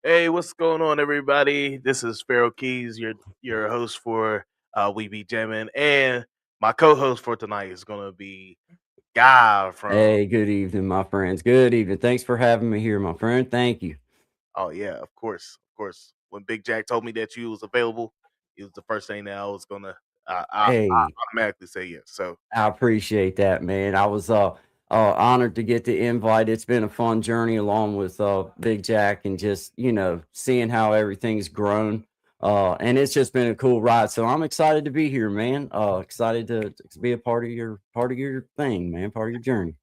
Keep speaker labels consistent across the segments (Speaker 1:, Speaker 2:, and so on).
Speaker 1: Hey, what's going on, everybody? This is Pharaoh Keys, your host for We Be Jammin, and my co-host for tonight is gonna be Guy from.
Speaker 2: Hey, good evening, my friends. Good evening. Thanks for having me here, my friend. Thank you.
Speaker 1: Oh yeah, of course, of course. When Big Jack told me that you was available, it was the first thing that I was gonna I
Speaker 2: Hey,
Speaker 1: automatically say yes. So
Speaker 2: I appreciate that, man. I was honored to get the invite. It's been a fun journey along with Big Jack and just, seeing how everything's grown. And it's just been a cool ride. So I'm excited to be here, man. Excited to be a part of your thing, man, part of your journey.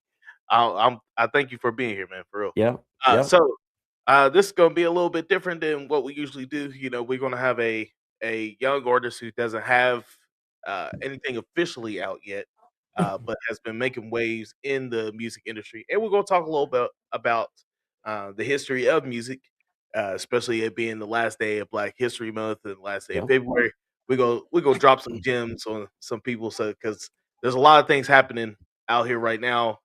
Speaker 1: I thank you for being here, man. For real.
Speaker 2: Yep.
Speaker 1: Uh,
Speaker 2: Yep.
Speaker 1: so this is gonna be a little bit different than what we usually do. We're gonna have a young artist who doesn't have anything officially out yet, but has been making waves in the music industry, and we're gonna talk a little bit about the history of music, especially it being the last day of Black History Month and last day of
Speaker 2: Yep.
Speaker 1: February. We gonna drop some gems on some people, so because there's a lot of things happening out here right now,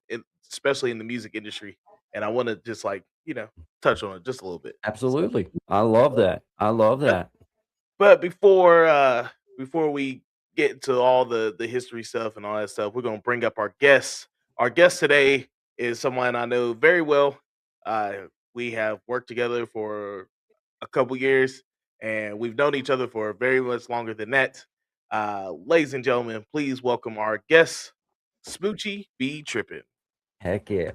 Speaker 1: especially in the music industry, and I want to just touch on it just a little bit. So,
Speaker 2: Absolutely. I love that. I love
Speaker 1: but,
Speaker 2: that.
Speaker 1: but before we get into all the history stuff and all that stuff, we're gonna bring up our guests. Our guest today is someone I know very well. We have worked together for a couple years, and we've known each other for very much longer than that. Ladies and gentlemen, please welcome our guest, Smoochie Be Trippin'.
Speaker 2: Heck yeah.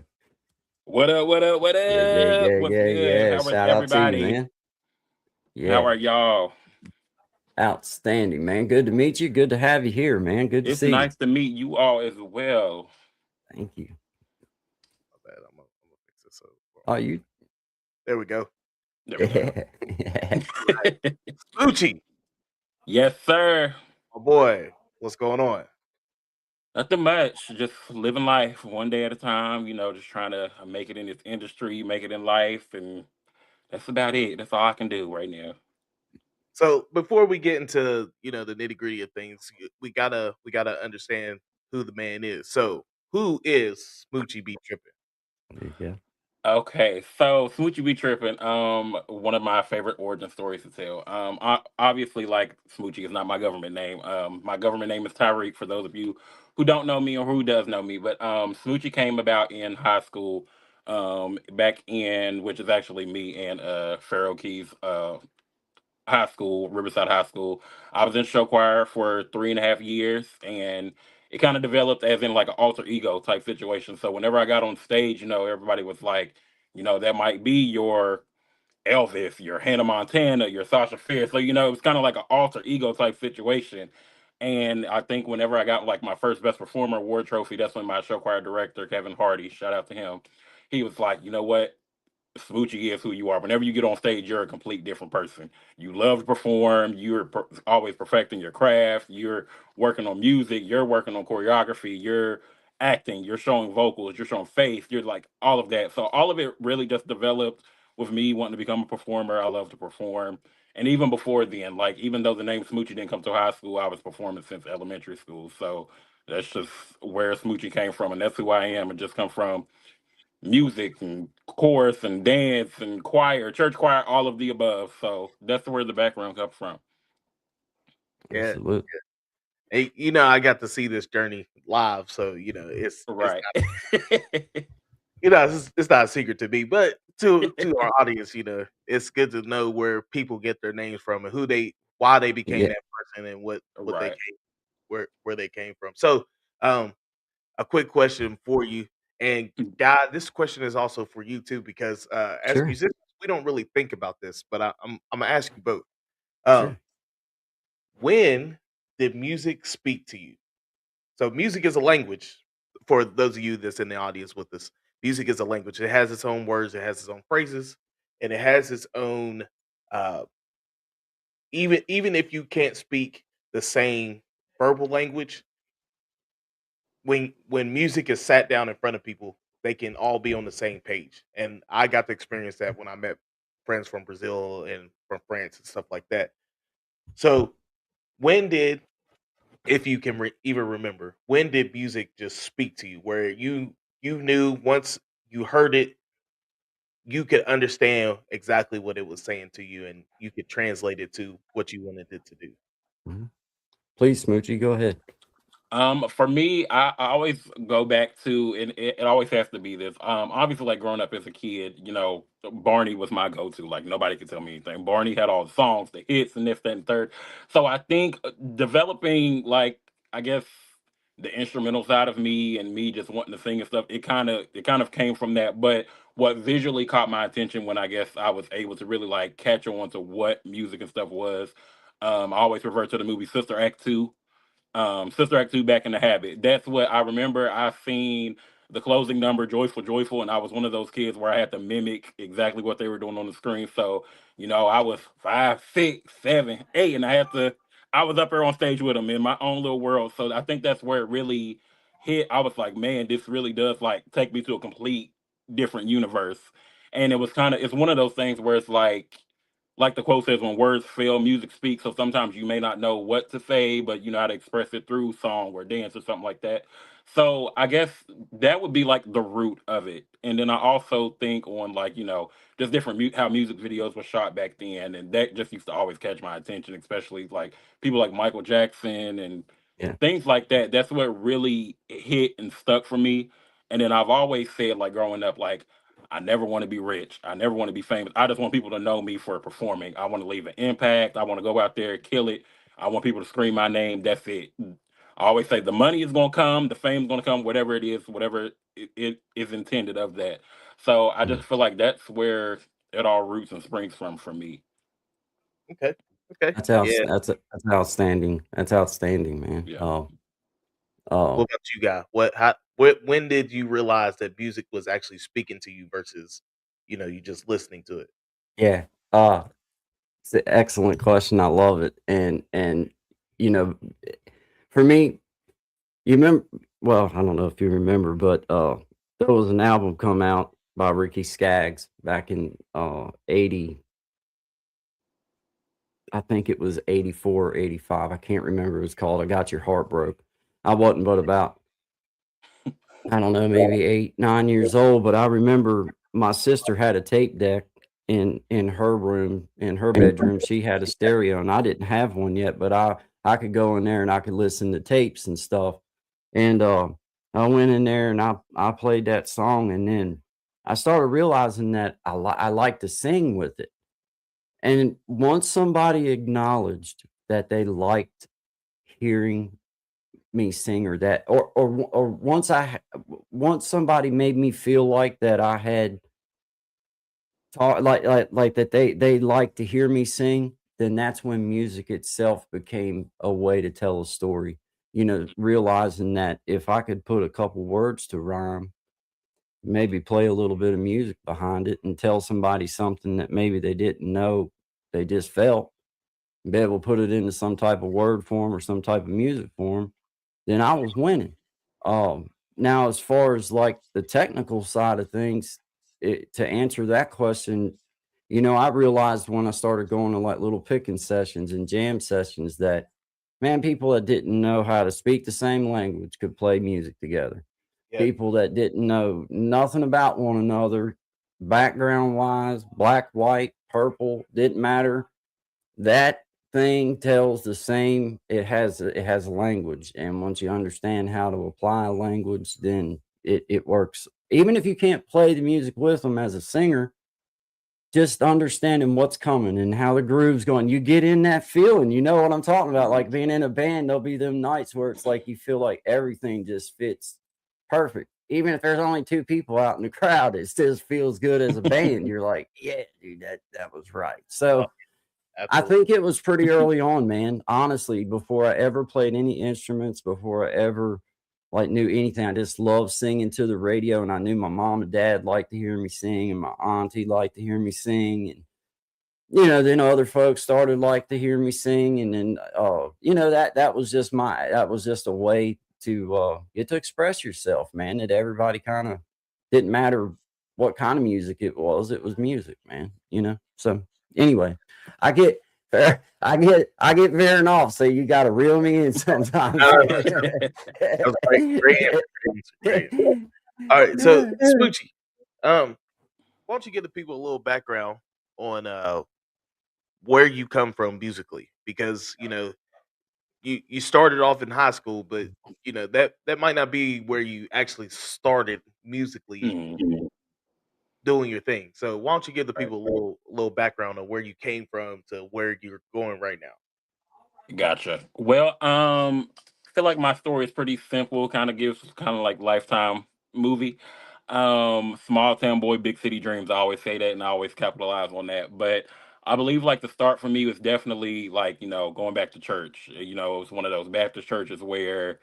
Speaker 3: What up? What up? What
Speaker 2: Yeah, yeah,
Speaker 3: up?
Speaker 2: yeah,
Speaker 3: What's
Speaker 2: yeah,
Speaker 3: good?
Speaker 2: yeah.
Speaker 3: How is
Speaker 2: Shout out to you,
Speaker 3: everybody?
Speaker 2: man.
Speaker 3: How
Speaker 2: Yeah.
Speaker 3: are y'all?
Speaker 2: Outstanding, man. Good to meet you. Good to have you here, man. Good to
Speaker 3: It's
Speaker 2: see you.
Speaker 3: nice to meet you all as well.
Speaker 2: Thank you.
Speaker 1: My bad, I'm gonna fix this up.
Speaker 2: Oh, you.
Speaker 1: There we go.
Speaker 3: There we go.
Speaker 2: Yeah.
Speaker 1: Smoochie,
Speaker 3: Yes, sir.
Speaker 1: my boy, what's going on?
Speaker 3: Nothing much. Just living life one day at a time. Just trying to make it in this industry, make it in life, and that's about it. That's all I can do right now.
Speaker 1: So before we get into the nitty gritty of things, we gotta understand who the man is. So who is Smoochie Be Trippin'?
Speaker 2: There you go.
Speaker 3: Okay, so Smoochie be tripping. One of my favorite origin stories to tell. Obviously, like Smoochie is not my government name. My government name is Tyreek. For those of you who don't know me or who does know me, but Smoochie came about in high school. Back in which is actually me and Pharaoh Keys high school, Riverside High School. I was in show choir for 3.5 years, and it kind of developed as in like an alter ego type situation. So whenever I got on stage, everybody was like, that might be your Elvis, your Hannah Montana, your Sasha Fierce. So it was kind of like an alter ego type situation. And I think whenever I got like my first Best Performer award trophy, that's when my show choir director Kevin Hardy, shout out to him, he was like, you know what? Smoochie is who you are. Whenever you get on stage, you're a complete different person. You love to perform. You're always perfecting your craft. You're working on music. You're working on choreography. You're acting. You're showing vocals. You're showing face. You're like all of that. So all of it really just developed with me wanting to become a performer. I love to perform. And even before then, like even though the name Smoochie didn't come to high school, I was performing since elementary school. So that's just where Smoochie came from, and that's who I am. And just come from music and chorus and dance and choir, church choir, all of the above. So that's where the background comes from.
Speaker 1: Yeah,
Speaker 2: Absolutely.
Speaker 1: hey, I got to see this journey live, so it's
Speaker 3: Right.
Speaker 1: it's not a secret to me, but to our audience, it's good to know where people get their names from and why they became
Speaker 2: Yeah.
Speaker 1: that person and what they
Speaker 3: Right.
Speaker 1: came where they came from. So, um, a quick question for you, and God, this question is also for you too, because as
Speaker 2: Sure.
Speaker 1: musicians, we don't really think about this, but I'm gonna ask you both. Um,
Speaker 2: Sure.
Speaker 1: when did music speak to you? So music is a language for those of you that's in the audience with us. Music is a language. It has its own words, it has its own phrases, and it has its own uh even if you can't speak the same verbal language, when music is sat down in front of people, they can all be on the same page. And I got to experience that when I met friends from Brazil and from France and stuff like that. So, when did if you can even remember, when did music just speak to you where you knew once you heard it, you could understand exactly what it was saying to you, and you could translate it to what you wanted it to do.
Speaker 2: Mhm. Please, Smoochie, go ahead.
Speaker 3: For me, I always go back to, and it always has to be this. Obviously, like growing up as a kid, Barney was my go-to. Like nobody could tell me anything. Barney had all the songs, the hits, and this, that, and third. So I think developing, like, I guess the instrumental side of me and me just wanting to sing and stuff, it kind of came from that. But what visually caught my attention when I guess I was able to really like catch on to what music and stuff was, I always refer to the movie Sister Act 2. Sister Act 2, Back in the Habit. That's what I remember. I've seen the closing number, Joyful, Joyful, and I was one of those kids where I had to mimic exactly what they were doing on the screen. So, I was 5, 6, 7, 8, and I was up there on stage with them in my own little world. So I think that's where it really hit. I was like, man, this really does like take me to a complete different universe. And it's one of those things where it's like the quote says, when words fail, music speaks. So sometimes you may not know what to say, but you know how to express it through song or dance or something like that. So I guess that would be like the root of it. And then I also think on like, just different how music videos were shot back then. And that just used to always catch my attention, especially like people like Michael Jackson and
Speaker 2: Yeah.
Speaker 3: things like that. That's what really hit and stuck for me. And then I've always said, like growing up, like I never want to be rich. I never want to be famous. I just want people to know me for performing. I want to leave an impact. I want to go out there, kill it. I want people to scream my name. That's it. I always say the money is going to come, the fame is going to come, whatever it is, whatever it is intended of that. So I
Speaker 2: Mm.
Speaker 3: just feel like that's where it all roots and springs from for me.
Speaker 1: Okay. Okay. Yeah.
Speaker 2: That's outstanding. That's outstanding, man.
Speaker 3: Yeah.
Speaker 2: Oh,
Speaker 1: What about you, guy? When did you realize that music was actually speaking to you versus, you just listening to it?
Speaker 2: yeah. Uh, it's an excellent question. I love it. And you know, for me, you remember, well, I don't know if you remember, but there was an album come out by Ricky Skaggs back in 80, I think it was 84, 85. I can't remember. It was called I Got Your Heart Broke. I wasn't but about, I don't know, maybe 8, 9 years old, but I remember my sister had a tape deck in her room, in her bedroom. She had a stereo and I didn't have one yet, but I could go in there and I could listen to tapes and stuff. And I went in there and I played that song, and then I started realizing that I like to sing with it. And once somebody acknowledged that they liked hearing me sing, or that, or once somebody made me feel like that I had taught, like that they like to hear me sing, then that's when music itself became a way to tell a story. Realizing that if I could put a couple words to rhyme, maybe play a little bit of music behind it and tell somebody something that maybe they didn't know, they just felt, be able to put it into some type of word form or some type of music form, then I was winning. Now, as far as like the technical side of things, to answer that question, I realized when I started going to like little picking sessions and jam sessions that, man, people that didn't know how to speak the same language could play music together.
Speaker 1: Yeah.
Speaker 2: People that didn't know nothing about one another, background wise, black, white, purple, didn't matter, that thing tells the same. It has a language, and once you understand how to apply a language, then it works. Even if you can't play the music with them as a singer, just understanding what's coming and how the groove's going, you get in that feeling. You know what I'm talking about? Like being in a band, there'll be them nights where it's like you feel like everything just fits perfect. Even if there's only two people out in the crowd, it still feels good as a band. You're like, yeah, dude, that was right.
Speaker 1: Oh,
Speaker 2: So I
Speaker 1: absolutely.
Speaker 2: think it was pretty early on, man. Honestly, before I ever played any instruments, before I ever like knew anything, I just loved singing to the radio, and I knew my mom and dad liked to hear me sing, and my auntie liked to hear me sing, and then other folks started like to hear me sing, and then that was just a way to get to express yourself, man. That everybody kind of didn't matter what kind of music it was music, man. So anyway, I get I get veering off, so you got to reel me in sometimes.
Speaker 1: No, no, that was great. Great answer. Great answer. Great answer. All right. So, Smoochie, um, why don't you give the people a little background on where you come from musically? Because you started off in high school, but that might not be where you actually started musically
Speaker 3: Mhm.
Speaker 1: doing your thing. So why don't you give the people a little background on where you came from to where you're going right now?
Speaker 3: Gotcha. Well, I feel like my story is pretty simple. Kind of gives kind of like Lifetime movie. Small town boy, big city dreams. I always say that, and I always capitalize on that. But I believe like the start for me was definitely like going back to church. It was one of those Baptist churches where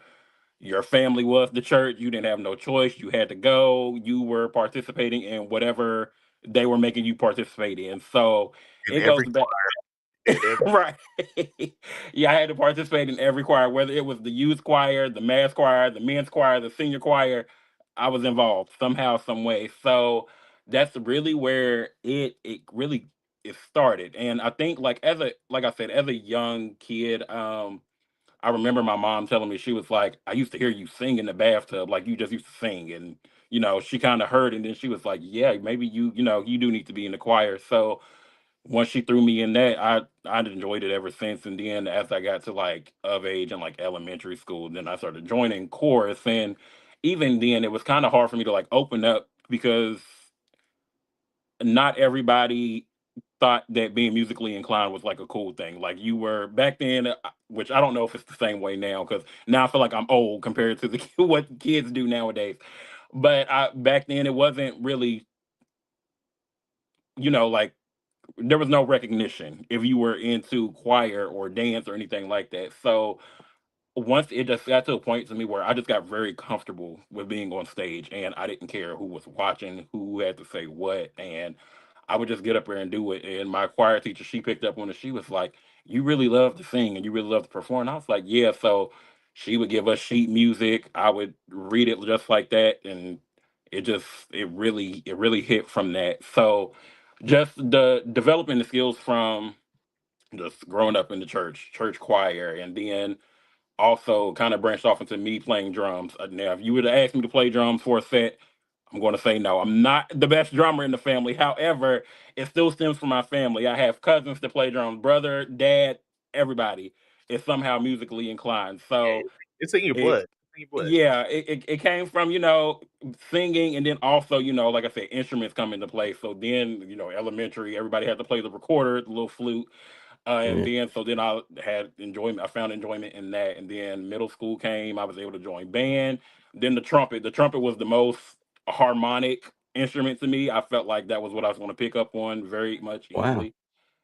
Speaker 3: your family was the church. You didn't have no choice. You had to go. You were participating in whatever they were making you participate in. So
Speaker 1: In
Speaker 3: it goes
Speaker 1: every
Speaker 3: back.
Speaker 1: in every
Speaker 3: Right. Yeah, I had to participate in every choir, whether it was the youth choir, the mass choir, the men's choir, the senior choir. I was involved somehow, some way. So that's really where it really it started. And I think like I said, as a young kid, I remember my mom telling me, she was like, I used to hear you sing in the bathtub, like you just used to sing. And she kind of heard, and then she was like, yeah, maybe you do need to be in the choir. So once she threw me in that, I enjoyed it ever since. And then as I got to like of age and like elementary school, then I started joining chorus. And even then, it was kind of hard for me to like open up because not everybody thought that being musically inclined was like a cool thing. Like you were back then, which I don't know if it's the same way now, because now I feel like I'm old compared to the what kids do nowadays. But back then, it wasn't really, like there was no recognition if you were into choir or dance or anything like that. So once it just got to a point to me where I just got very comfortable with being on stage, and I didn't care who was watching, who had to say what, and I would just get up there and do it. And my choir teacher, she picked up on it. She was like, "You really love to sing and you really love to perform." And I was like, "Yeah." So she would give us sheet music. I would read it just like that, and it really hit from that. So just the developing the skills from just growing up in the church choir, and then also kind of branched off into me playing drums. Now, if you were to ask me to play drums for a set, I'm going to say no. I'm not the best drummer in the family. However, it still stems from my family. I have cousins that play drums, brother, dad, everybody is somehow musically inclined.
Speaker 1: Yeah,
Speaker 3: So
Speaker 1: it's in your
Speaker 3: it,
Speaker 1: blood. It's in your blood.
Speaker 3: yeah, it came from singing, and then also like I said, instruments come into play. So then elementary, everybody had to play the recorder, the little flute. And
Speaker 2: Yeah.
Speaker 3: then so then I had enjoyment. I found enjoyment in that. And then middle school came. I was able to join band. Then the trumpet. The trumpet was the most harmonic instrument to me. I felt like that was what I was going to pick up on very much
Speaker 2: Wow.
Speaker 3: easily.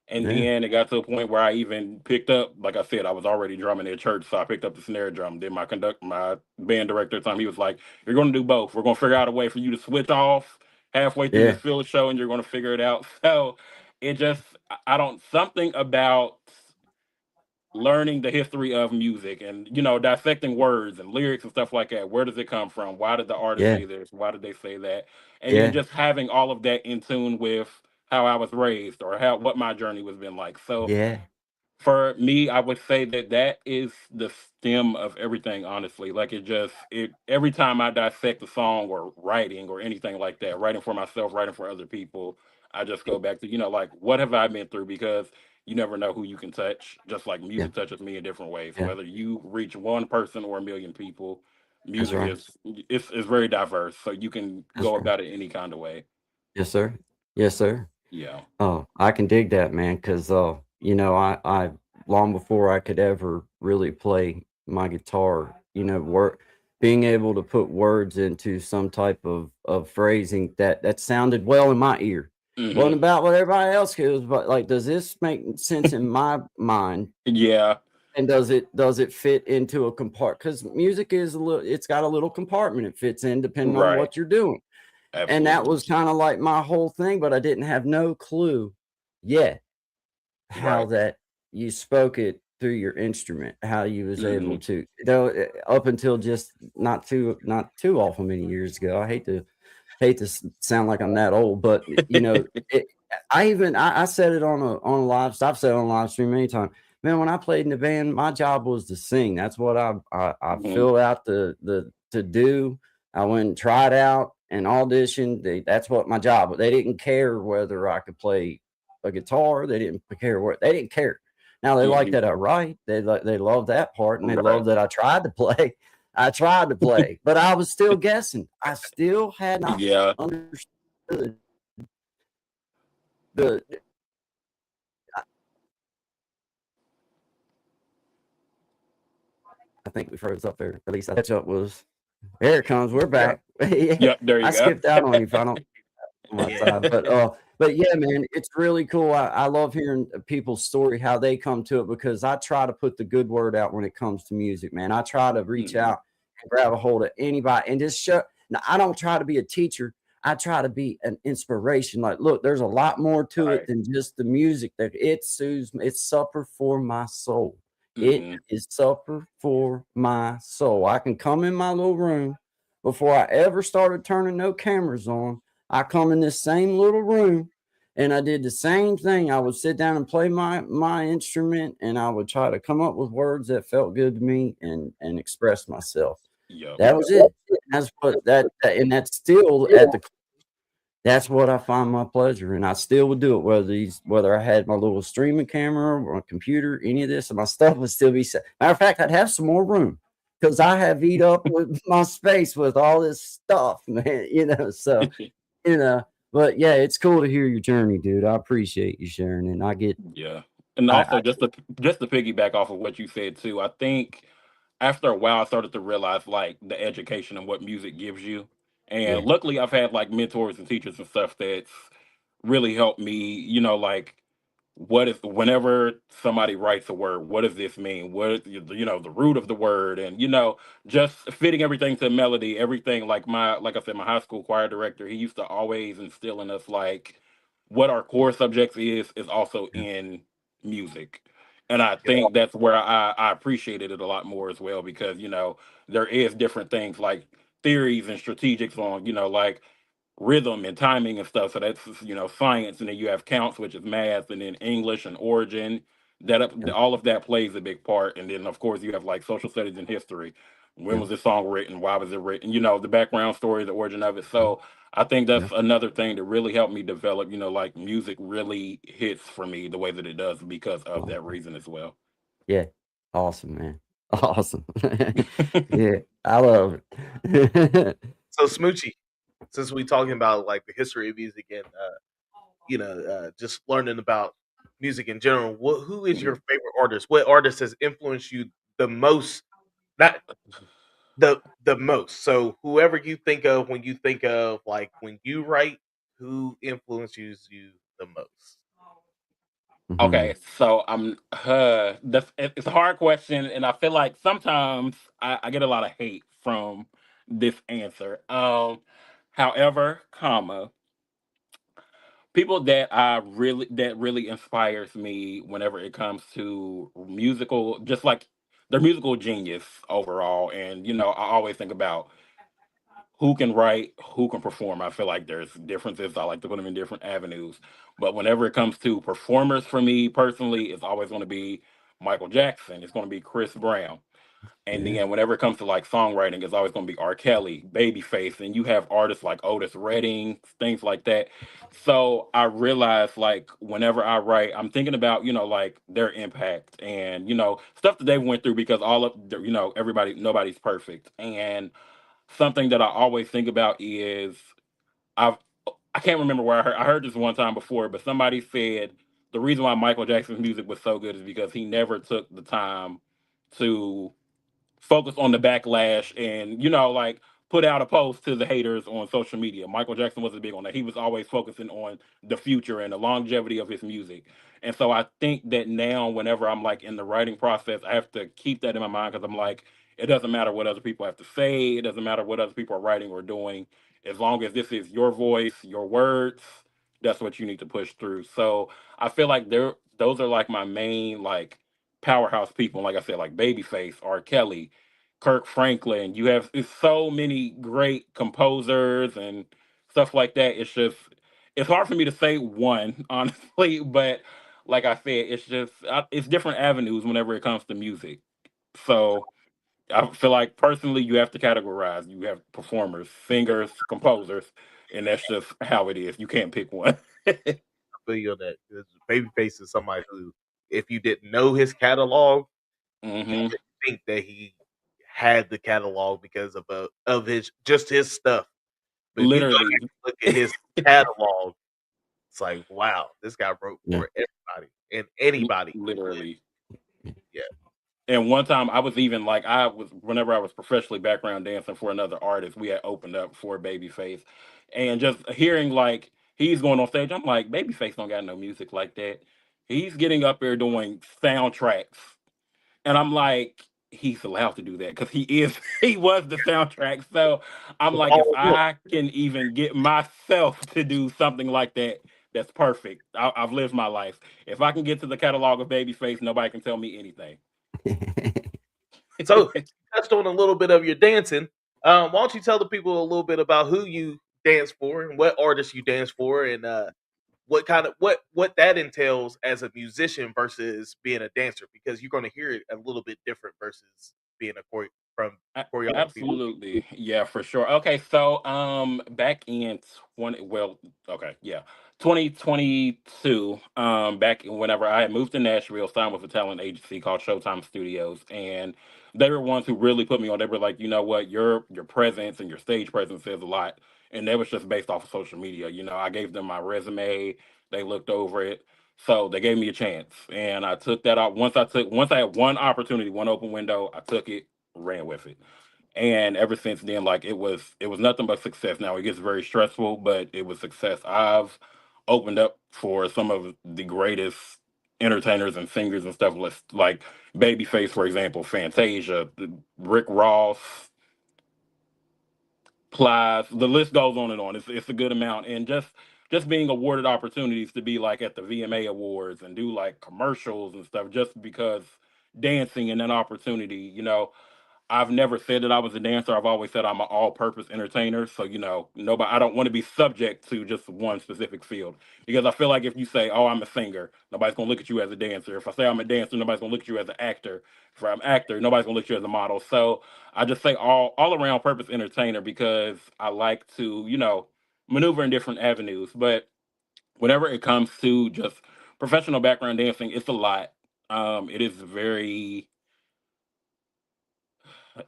Speaker 3: And
Speaker 2: Yeah.
Speaker 3: then it got to a point where I even picked up, like I said, I was already drumming at church, so I picked up the snare drum. Then my band director at the time, he was like, "You're going to do both. We're going to figure out a way for you to switch off halfway through this
Speaker 2: Yeah.
Speaker 3: field show, and you're going to figure it out." So it just, I don't, something about learning the history of music and dissecting words and lyrics and stuff like that. Where does it come from? Why did the artist
Speaker 2: Yeah.
Speaker 3: say this? Why did they say that? And then
Speaker 2: Yeah.
Speaker 3: just having all of that in tune with how I was raised or how what my journey was been like. So
Speaker 2: Yeah.
Speaker 3: for me, I would say that that is the stem of everything, honestly. Like every time I dissect a song or writing or anything like that, writing for myself, writing for other people, I just go back to, like, what have I been through? Because you never know who you can touch, just like
Speaker 2: Yeah.
Speaker 3: music touches me in different ways.
Speaker 2: Yeah.
Speaker 3: Whether you reach one person or a million people,
Speaker 2: That's
Speaker 3: music
Speaker 2: right.
Speaker 3: is very diverse. So you can
Speaker 2: That's
Speaker 3: go
Speaker 2: right.
Speaker 3: about it any kind of way.
Speaker 2: Yes, sir. Yes, sir.
Speaker 3: Yeah.
Speaker 2: Oh, I can dig that, man, 'cause, I long before I could ever really play my guitar, work being able to put words into some type of phrasing that sounded well in my ear. Wasn't
Speaker 3: Hmm.
Speaker 2: about what everybody else hears, but, like, does this make sense in my mind,
Speaker 3: Yeah.
Speaker 2: and does it fit into a compart? Because music is it's got a little compartment it fits in depending on
Speaker 3: Right.
Speaker 2: what you're doing. And that
Speaker 3: Absolutely.
Speaker 2: was kinda like my whole thing, but I didn't have no clue yet how
Speaker 3: Right.
Speaker 2: that you spoke it through your instrument, how you was able
Speaker 3: Hmm.
Speaker 2: to up until just not too awful many years ago. I hate to sound like I'm that old, but, it I said it on a I've said it on a live stream many times. Man, when I played in the band, my job was to sing. That's what I
Speaker 3: Hmm.
Speaker 2: filled out the to do. I went and tried out. and audition. That's what my job was. They didn't care whether I could play a guitar. They didn't care. Now they like
Speaker 3: Hmm.
Speaker 2: that I write. They love that part, and they
Speaker 3: Right.
Speaker 2: love that I tried to play. I tried to play, but I was still guessing. I still had not
Speaker 3: Yeah.
Speaker 2: understood the. I think we froze up there. At least I catch up was. There it comes. We're
Speaker 3: Yeah.
Speaker 2: back. Yeah,
Speaker 3: Yep. There
Speaker 2: I
Speaker 3: you go.
Speaker 2: skipped out on you if I don't on my
Speaker 1: Yeah.
Speaker 2: side. But yeah, man, it's really cool. I love hearing people's story, how they come to it, because I try to put the good word out when it comes to music, man. I try to reach
Speaker 3: Hmm.
Speaker 2: out and grab a hold of anybody and just show. Now, I don't try to be a teacher. I try to be an inspiration. Like, look, there's a lot more to it
Speaker 3: Right.
Speaker 2: than just the music. That it soothes me. It's supper for my soul. It
Speaker 3: Hmm.
Speaker 2: is supper for my soul. I can come in my little room before I ever started turning no cameras on. I come in this same little room and I did the same thing. I would sit down and play my instrument, and I would try to come up with words that felt good to me and express myself.
Speaker 3: Yep.
Speaker 2: That was it. That's what and that's still at the that's what I find my pleasure, and I still would do it whether I had my little streaming camera or a computer, any of this, and my stuff would still be set. Matter of fact, I'd have some more room because I have eat up with my space with all this stuff, man. So you know, but yeah, it's cool to hear your journey, dude. I appreciate you sharing, and
Speaker 3: Yeah. And
Speaker 2: I
Speaker 3: also just to piggyback off of what you said too, I think after a while I started to realize like the education and what music gives you. And
Speaker 2: yeah,
Speaker 3: luckily I've had like mentors and teachers and stuff that's really helped me, like what is whenever somebody writes a word, what does this mean? What is the root of the word, and just fitting everything to melody, everything. Like I said, my high school choir director, he used to always instill in us like what our core subjects is also
Speaker 2: yeah,
Speaker 3: in music. And I
Speaker 1: Yep.
Speaker 3: think that's where I appreciated it a lot more as well, because there is different things like theories and strategics on like rhythm and timing and stuff. So that's science, and then you have counts, which is math, and then English and origin.
Speaker 2: yeah,
Speaker 3: All of that plays a big part, and then of course you have like social studies and history. When
Speaker 2: yeah,
Speaker 3: was this song written? Why was it written? The background story, the origin of it.
Speaker 2: yeah,
Speaker 3: So I think
Speaker 2: yeah,
Speaker 3: that's another thing that really helped me develop. Like music really hits for me the way that it does because of that reason as well.
Speaker 2: yeah. Awesome, man. Awesome. Yeah, I love it.
Speaker 1: So Smoochie, since we talking about like the history of music and just learning about music in general, who is your
Speaker 3: Mhm.
Speaker 1: favorite artist? What artist has influenced you the most? Not the most. So whoever you think of when you think of like when you write, who influences you the most?
Speaker 2: Mhm.
Speaker 3: Okay, so it's a hard question, and I feel like sometimes I get a lot of hate from this answer. However, people that really inspires me whenever it comes to musical, just like their musical genius overall, and I always think about who can write, who can perform. I feel like there's differences. I like to put them in different avenues. But whenever it comes to performers for me personally, it's always going to be Michael Jackson. It's going to be Chris Brown. And
Speaker 2: Yeah.
Speaker 3: then whenever it comes to like songwriting, it's always going to be R. Kelly, Babyface, and you have artists like Otis Redding, things like that. So I realize like whenever I write, I'm thinking about like their impact and stuff that they went through, because all of everybody, nobody's perfect. And something that I always think about is I've I can't remember where I heard this one time before, but somebody said the reason why Michael Jackson's music was so good is because he never took the time to focus on the backlash and like put out a post to the haters on social media. Michael Jackson wasn't big on that. He was always focusing on the future and the longevity of his music. And so I think that now whenever I'm like in the writing process, I have to keep that in my mind, because I'm like, it doesn't matter what other people have to say, it doesn't matter what other people are writing or doing, as long as this is your voice, your words, that's what you need to push through. So I feel like those are like my main like powerhouse people. Like I said, like Babyface, R. Kelly, Kirk Franklin. You have it's so many great composers and stuff like that. It's hard for me to say one honestly, but like I said, it's different avenues whenever it comes to music. So I feel like personally, you have to categorize. You have performers, singers, composers, and that's just how it is. You can't pick one.
Speaker 1: feel you on that. 'Cause Babyface is somebody who, if you didn't know his catalog, you
Speaker 3: Hmm.
Speaker 1: would think that he had the catalog because of his just his stuff. But if you go back
Speaker 3: Literally,
Speaker 1: and look at his catalog, it's like, wow, this guy wrote
Speaker 2: Yeah.
Speaker 1: for everybody and anybody.
Speaker 3: literally.
Speaker 1: Yeah.
Speaker 3: And one time I was even like I was whenever I was professionally background dancing for another artist, we had opened up for Babyface. And just hearing like he's going on stage, I'm like, Babyface don't got no music like that. He's getting up there doing soundtracks. And I'm like, he's allowed to do that because he is he was the soundtrack. So I'm
Speaker 1: It's
Speaker 3: like, if
Speaker 1: all him.
Speaker 3: I can even get myself to do something like that, that's perfect. I've lived my life. If I can get to the catalog of Babyface, nobody can tell me anything.
Speaker 1: So you touched on a little bit of your dancing. Why don't you tell the people a little bit about who you dance for and what artists you dance for, and what kind of what that entails as a musician versus being a dancer, because you're going to hear it a little bit different versus being a from choreography.
Speaker 3: Absolutely. Yeah, for sure. Okay, so back in 20 well, okay, yeah. 2022, back whenever I had moved to Nashville, signed with a talent agency called Showtime Studios, and they were ones who really put me on. They were like, you know what, your presence and your stage presence says a lot. And that was just based off of social media. You know, I gave them my resume, they looked over it. So they gave me a chance. And I took that out. Once I had one opportunity, one open window, I took it, ran with it. And ever since then, like it was nothing but success. Now it gets very stressful, but it was success. I've opened up for some of the greatest entertainers and singers and stuff, like Babyface, for example, Fantasia, Rick Ross, Plies. The list goes on and on. It's a good amount, and just being awarded opportunities to be like at the VMA awards and do like commercials and stuff, just because dancing and an opportunity, I've never said that I was a dancer. I've always said I'm an all-purpose entertainer. So nobody. I don't want to be subject to just one specific field because I feel like if you say, "Oh, I'm a singer," nobody's gonna look at you as a dancer. If I say I'm a dancer, nobody's gonna look at you as an actor. If I'm an actor, nobody's gonna look at you as a model. So I just say all around purpose entertainer because I like to maneuver in different avenues. But whenever it comes to just professional background dancing, it's a lot. It is very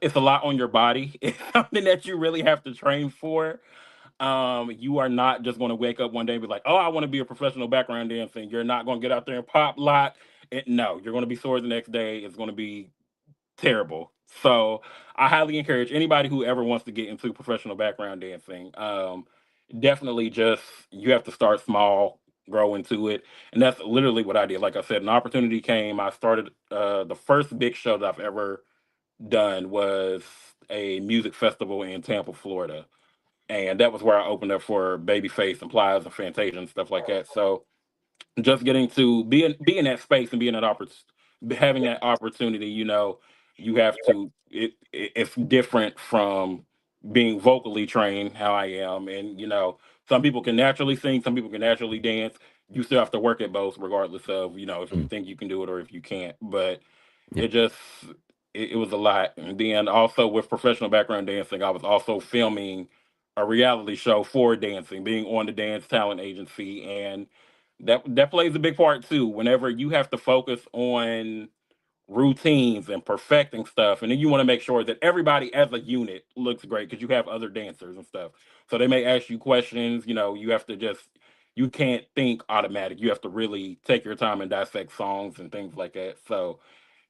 Speaker 3: it's a lot on your body. It's something that you really have to train for. You are not just going to wake up one day and be like, "Oh, I want to be a professional background dancer." You're not going to get out there and pop lock. No, you're going to be sore the next day. It's going to be terrible. So I highly encourage anybody who ever wants to get into professional background dancing. Definitely, just you have to start small, grow into it, and that's literally what I did. Like I said, an opportunity came. I started the first big show that I've ever done was a music festival in Tampa, Florida. And that was where I opened up for Babyface and Plies and Fantasia and stuff like that. So just getting to be in that space and being that having that opportunity, you have to it's different from being vocally trained how I am. And some people can naturally sing, some people can naturally dance. You still have to work at both regardless of, if you
Speaker 2: Mm.
Speaker 3: think you can do it or if you can't. But
Speaker 2: Yeah.
Speaker 3: it just it was a lot. And then also with professional background dancing, I was also filming a reality show for dancing, being on the dance talent agency, and that plays a big part too. Whenever you have to focus on routines and perfecting stuff, and then you want to make sure that everybody as a unit looks great because you have other dancers and stuff. So they may ask you questions. You have to just you can't think automatic. You have to really take your time and dissect songs and things like that. So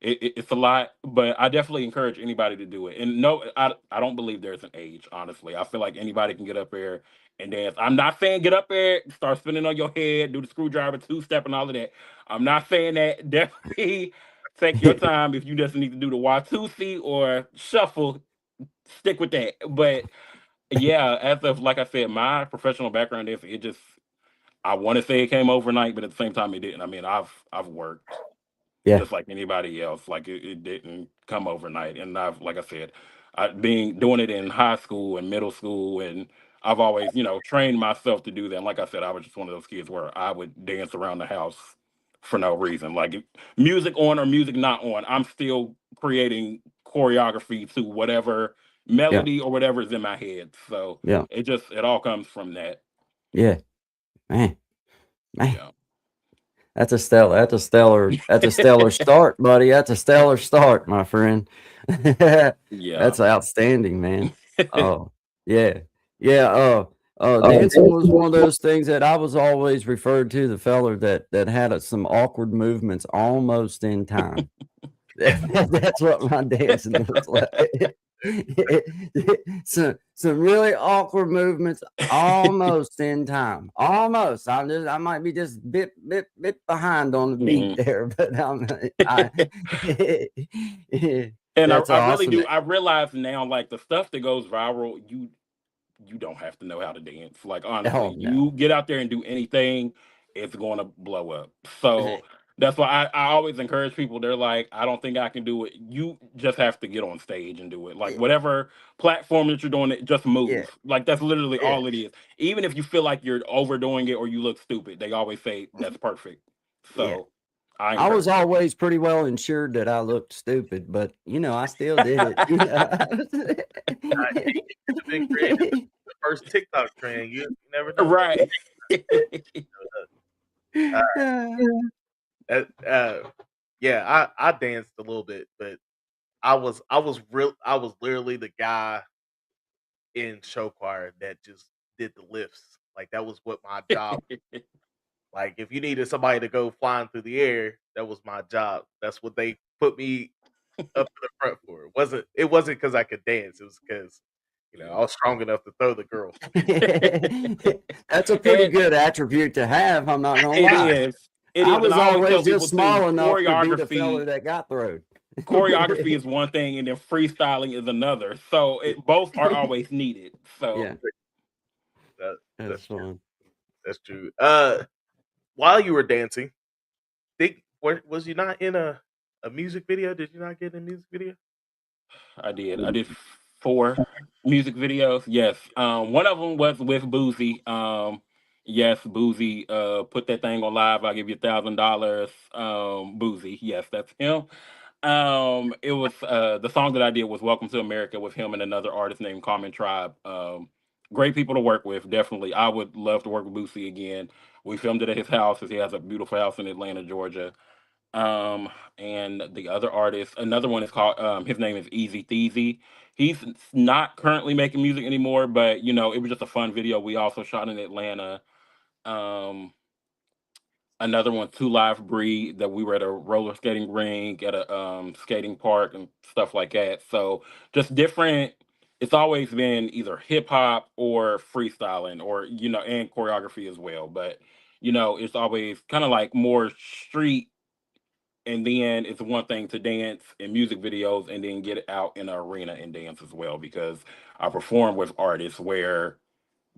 Speaker 3: it's a lot, but I definitely encourage anybody to do it. And no, I don't believe there's an age. Honestly, I feel like anybody can get up there and dance. I'm not saying get up there, start spinning on your head, do the screwdriver, two step, and all of that. I'm not saying that. Definitely take your time. If you just need to do the Watusi or shuffle, stick with that. But yeah, as of like I said, my professional background is it just I want to say it came overnight, but at the same time it didn't. I mean, I've worked
Speaker 2: Yeah.
Speaker 3: just like anybody else. Like it didn't come overnight. And I've, like I said, being doing it in high school and middle school, and I've always, trained myself to do that. And like I said, I was just one of those kids where I would dance around the house for no reason. Like music on or music not on, I'm still creating choreography to whatever
Speaker 2: Yeah.
Speaker 3: melody or whatever is in my head. So
Speaker 2: Yeah.
Speaker 3: it all comes from that.
Speaker 2: Yeah. Man. Man.
Speaker 3: Yeah.
Speaker 2: That's a stellar start, buddy. That's a stellar start, my friend.
Speaker 3: Yeah.
Speaker 2: That's outstanding, man. Oh, yeah. Yeah, dancing was one of
Speaker 1: Oh,
Speaker 2: those things that I was always referred to the feller that had, some awkward movements almost in time. That's what my dancing was like. Some really awkward movements almost in time. Almost. I might be just bit behind on the beat
Speaker 3: Mhm.
Speaker 2: there, but I
Speaker 3: And
Speaker 2: that's
Speaker 3: I really
Speaker 2: awesome.
Speaker 3: do. I realize now, like the stuff that goes viral, you don't have to know how to dance. Like
Speaker 2: Oh
Speaker 3: honestly,
Speaker 2: no.
Speaker 3: you get out there and do anything, it's going to blow up. So that's why I always encourage people. They're like, I don't think I can do it. You just have to get on stage and do it. Like whatever platform that you're doing it, just
Speaker 2: Yeah,
Speaker 3: move. Like that's literally
Speaker 2: yeah,
Speaker 3: all it is. Even if you feel like you're overdoing it or you look stupid, they always say that's perfect.
Speaker 2: yeah.
Speaker 3: So I
Speaker 2: I was
Speaker 3: encourage it.
Speaker 2: always pretty well ensured that I looked stupid, but I still did it.
Speaker 1: the big creative, the first TikTok trend. You never know.
Speaker 3: Right.
Speaker 1: Uh, uh, yeah, I danced a little bit, but I was literally the guy in show choir that just did the lifts. Like that was what my job. Like if you needed somebody to go flying through the air, that was my job. That's what they put me up to the front for. It wasn't because I could dance. It was because I
Speaker 3: Yeah.
Speaker 1: was strong enough to throw the girls.
Speaker 2: That's a pretty
Speaker 3: And
Speaker 2: good attribute to have, I'm not gonna
Speaker 3: it
Speaker 2: lie.
Speaker 3: is. It
Speaker 2: I
Speaker 3: is. And
Speaker 2: was
Speaker 3: I always
Speaker 2: always
Speaker 3: tell
Speaker 2: just
Speaker 3: people too,
Speaker 2: small enough to be the feller that got throwed.
Speaker 3: choreography is one thing and then freestyling is another. So both are always needed. So
Speaker 2: Yeah,
Speaker 1: That,
Speaker 2: that's
Speaker 1: that's true.
Speaker 2: fun.
Speaker 1: That's true. While you were dancing, was you not in a music video? Did you not get in a music video?
Speaker 3: I did. I did 4 music videos. Yes. One of them was with Boozy. Yes, Boozy. Put that thing on live. I'll give you $1,000. Boozy. Yes, that's him. It was the song that I did was "Welcome to America" with him and another artist named Common Tribe. Great people to work with. Definitely, I would love to work with Boosie again. We filmed it at his house, as he has a beautiful house in Atlanta, Georgia. Um, and the other artist, another one is called. His name is Easy Theezy. He's not currently making music anymore, but it was just a fun video. We also shot in Atlanta. Um, Another one, Two Live Breed, that we were at a roller skating rink, at a skating park and stuff like that. So just different. It's always been either hip hop or freestyling, or and choreography as well. But it's always kind of like more street, and then it's one thing to dance in music videos and then get out in an arena and dance as well, because I perform with artists where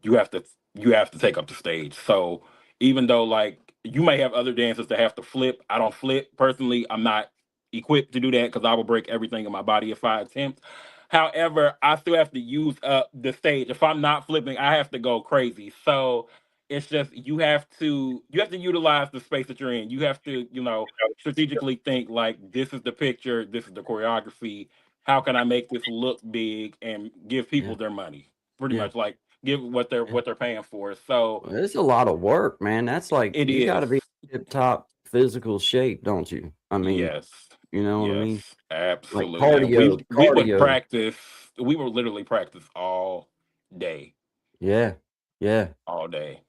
Speaker 3: you have to you have to take up the stage. So even though like you may have other dancers that have to flip, I don't flip personally. I'm not equipped to do that because I will break everything in my body if I attempt. However, I still have to use up the stage. If I'm not flipping, I have to go crazy. So it's just you have to utilize the space that you're in. You have to strategically think like, this is the picture, this is the choreography. How can I make this look big and give people
Speaker 2: Yeah,
Speaker 3: their money? Pretty
Speaker 2: yeah,
Speaker 3: much like give what they're
Speaker 2: yeah.
Speaker 3: what they're paying for. So
Speaker 2: Well, it's a lot of work, man. That's like
Speaker 3: it
Speaker 2: you
Speaker 3: is.
Speaker 2: gotta be tip top physical shape, don't you? I mean,
Speaker 3: Yes.
Speaker 2: you know what I
Speaker 3: Yes.
Speaker 2: mean? Like
Speaker 3: Absolutely. And we
Speaker 2: cardio,
Speaker 3: we would
Speaker 2: cardio.
Speaker 3: practice. We would literally practice all day,
Speaker 2: Yeah, yeah.
Speaker 3: all day.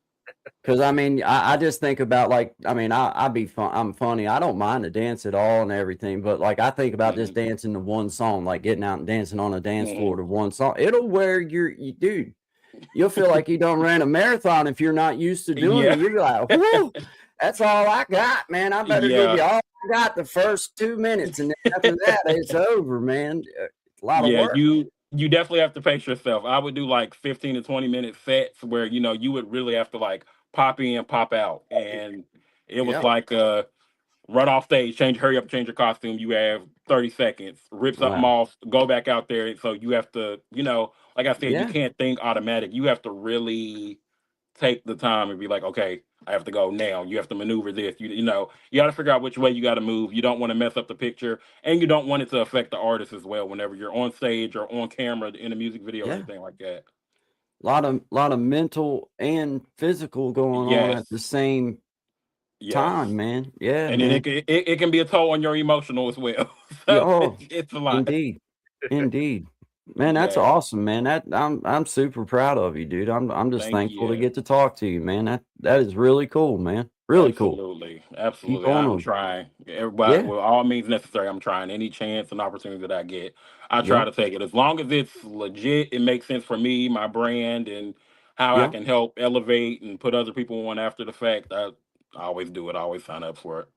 Speaker 2: Because I mean, I just think about like, I mean, I be fun. I'm funny. I don't mind to dance at all and everything, but like I think about just
Speaker 3: Hmm.
Speaker 2: dancing to one song, like getting out and dancing on a dance
Speaker 3: Hmm.
Speaker 2: floor to one song. It'll wear dude. You'll feel like you don't ran a marathon if you're not used to doing it.
Speaker 3: Yeah.
Speaker 2: You're like, whoo, that's all I got, man. I better give
Speaker 3: Yeah.
Speaker 2: you all I got the first 2 minutes, and then after that, it's over, man. It's a lot of
Speaker 3: Yeah.
Speaker 2: work.
Speaker 3: You definitely have to pace yourself. I would do like 15 to 20 minute sets where you would really have to like pop in, pop out, and it was
Speaker 2: Yep.
Speaker 3: like run off stage, hurry up, change your costume. You have 30 seconds, rip something
Speaker 2: Wow.
Speaker 3: off, go back out there. So you have to, like I said, you
Speaker 2: Yeah.
Speaker 3: can't think automatic. You have to really take the time and be like, okay, I have to go now. You have to maneuver this. You got to figure out which way you got to move. You don't want to mess up the picture, and you don't want it to affect the artist as well. Whenever you're on stage or on camera in a music video or
Speaker 2: Yeah.
Speaker 3: anything like that.
Speaker 2: Lot of mental and physical going on
Speaker 3: Yes,
Speaker 2: at the same
Speaker 3: yes,
Speaker 2: time, man. Yeah,
Speaker 3: and then
Speaker 2: man.
Speaker 3: it can be a toll on your emotional as well.
Speaker 2: Yeah,
Speaker 3: So
Speaker 2: oh,
Speaker 3: it's a lot.
Speaker 2: indeed. Indeed. Man, that's
Speaker 3: Yeah,
Speaker 2: awesome, man. I'm super proud of you, dude. I'm just
Speaker 3: thank
Speaker 2: thankful to
Speaker 3: you.
Speaker 2: get to talk to you, man. That is really cool, man. Really cool.
Speaker 3: Absolutely,
Speaker 2: Keep
Speaker 3: absolutely.
Speaker 2: on
Speaker 3: I'm
Speaker 2: 'em.
Speaker 3: trying. Everybody,
Speaker 2: Yeah.
Speaker 3: with all means necessary, I'm trying any chance and opportunity that I get. I try
Speaker 2: Yep.
Speaker 3: to take it as long as it's legit. It makes sense for me, my brand, and how I
Speaker 2: Yep.
Speaker 3: can help elevate and put other people on after the fact. I always do it. I always sign up for it.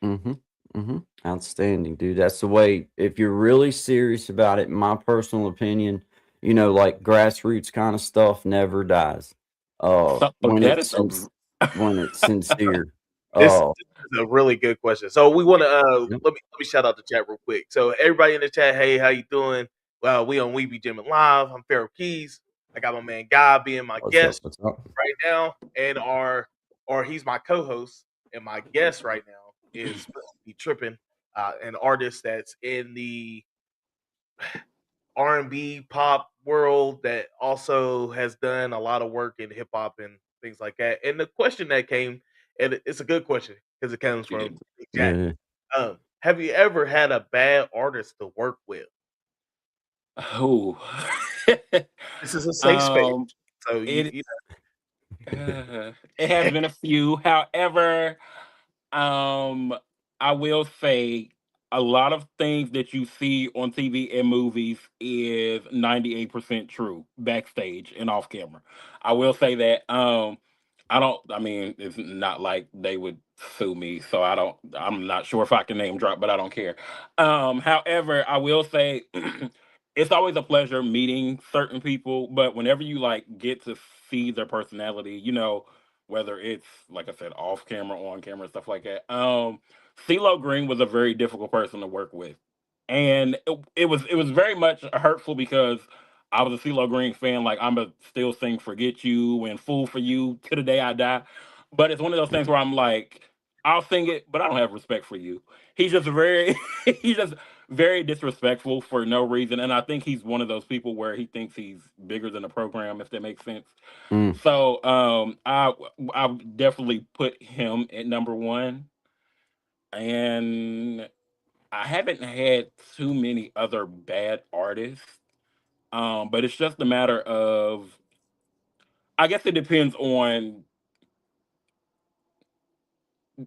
Speaker 2: Mhm. Mhm. Outstanding, dude. That's the way if you're really serious about it, in my personal opinion, like grassroots kind of stuff never dies.
Speaker 3: So
Speaker 2: When
Speaker 3: that
Speaker 2: it's
Speaker 3: is a
Speaker 2: when it's sincere.
Speaker 1: This
Speaker 2: Uh,
Speaker 1: is a really good question. So we want to
Speaker 2: yep.
Speaker 1: let me shout out the chat real quick. So everybody in the chat, hey, how you doing? Well, we on We Be Jammin Live. I'm Pharaoh Keys. I got my man Guy being my
Speaker 2: What's up?
Speaker 1: guest
Speaker 2: What's up?
Speaker 1: right now, and or he's my co-host, and my guest right now is Be Trippin, an artist that's in the R&B pop world that also has done a lot of work in hip hop and things like that. And the question that came, and it's a good question because it comes
Speaker 3: yeah.
Speaker 1: from Big Jack.
Speaker 2: Yeah.
Speaker 1: Have you ever had a bad artist to work with?
Speaker 3: Oh,
Speaker 1: This is a safe space,
Speaker 3: um,
Speaker 1: so
Speaker 3: it
Speaker 1: you
Speaker 3: it has
Speaker 1: know.
Speaker 3: been a few. However, I will say a lot of things that you see on TV and movies is 98% true backstage and off camera. I will say that. I mean, it's not like they would sue me, so I'm not sure if I can name drop, but I don't care. However, I will say it's always a pleasure meeting certain people, but whenever you like get to see their personality, whether it's like I said, off camera, on camera, stuff like that. CeeLo Green was a very difficult person to work with, and it was very much hurtful because I was a CeeLo Green fan. Like I'm a still sing "Forget You" and "Fool for You" to the day I die. But it's one of those things where I'm like, I'll sing it, but I don't have respect for you. He's just very, he's just very disrespectful for no reason, and I think he's one of those people where he thinks he's bigger than the program, if that makes sense.
Speaker 2: Mm.
Speaker 3: So I definitely put him at number one, and I haven't had too many other bad artists. But it's just a matter of I guess it depends on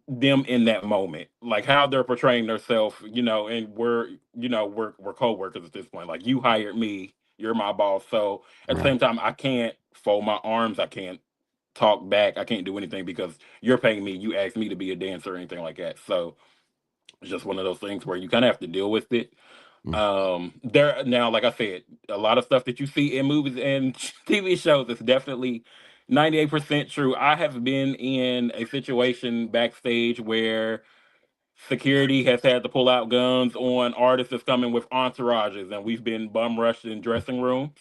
Speaker 3: them in that moment, like how they're portraying themselves, and we're co-workers at this point. Like you hired me, you're my boss. So at the
Speaker 2: Right.
Speaker 3: same time, I can't fold my arms, I can't talk back, I can't do anything because you're paying me, you asked me to be a dancer or anything like that. So it's just one of those things where you kind of have to deal with it.
Speaker 2: Mm.
Speaker 3: There now, like I said, a lot of stuff that you see in movies and TV shows is definitely 98% true. I have been in a situation backstage where security has had to pull out guns on artists that's coming with entourages, and we've been bum rushed in dressing rooms.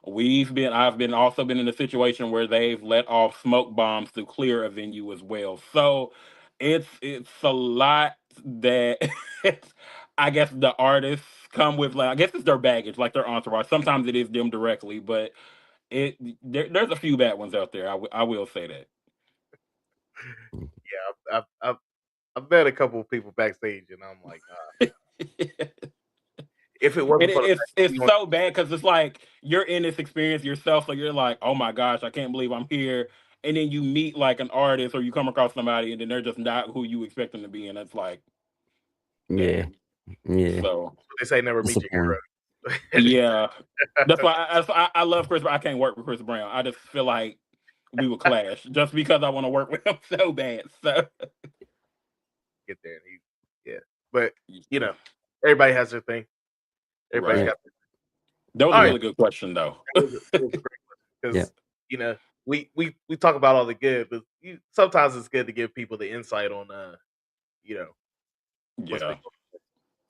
Speaker 3: I've been also been in a situation where they've let off smoke bombs to clear a venue as well. So it's a lot that I guess the artists come with, like I guess it's their baggage, like their entourage. Sometimes it is them directly, but there's a few bad ones out there. I will say that.
Speaker 1: Yeah, I've met a couple of people backstage, and I'm like, if it
Speaker 3: And
Speaker 1: wasn't for the fact that
Speaker 3: it's
Speaker 1: we on,
Speaker 3: so bad because it's like you're in this experience yourself, so you're like, oh my gosh, I can't believe I'm here. And then you meet like an artist or you come across somebody, and then they're just not who you expect them to be, and it's like,
Speaker 2: Yeah.
Speaker 3: dang.
Speaker 2: Yeah.
Speaker 3: So
Speaker 1: they say never meet your
Speaker 2: Disappointing.
Speaker 1: hero.
Speaker 3: yeah, that's why I love Chris. But I can't work with Chris Brown. I just feel like we would clash just because I want to work with him so bad. So
Speaker 1: Get there, and yeah, but you know, everybody has their thing. Everybody's
Speaker 3: right.
Speaker 2: Yeah.
Speaker 1: got.
Speaker 3: That was a
Speaker 1: All right,
Speaker 2: Yeah.
Speaker 3: really good question, though.
Speaker 1: it was a great one
Speaker 2: Yeah.
Speaker 1: because we talk about all the good, but sometimes it's good to give people the insight on you know what's been
Speaker 3: Yeah.
Speaker 1: going.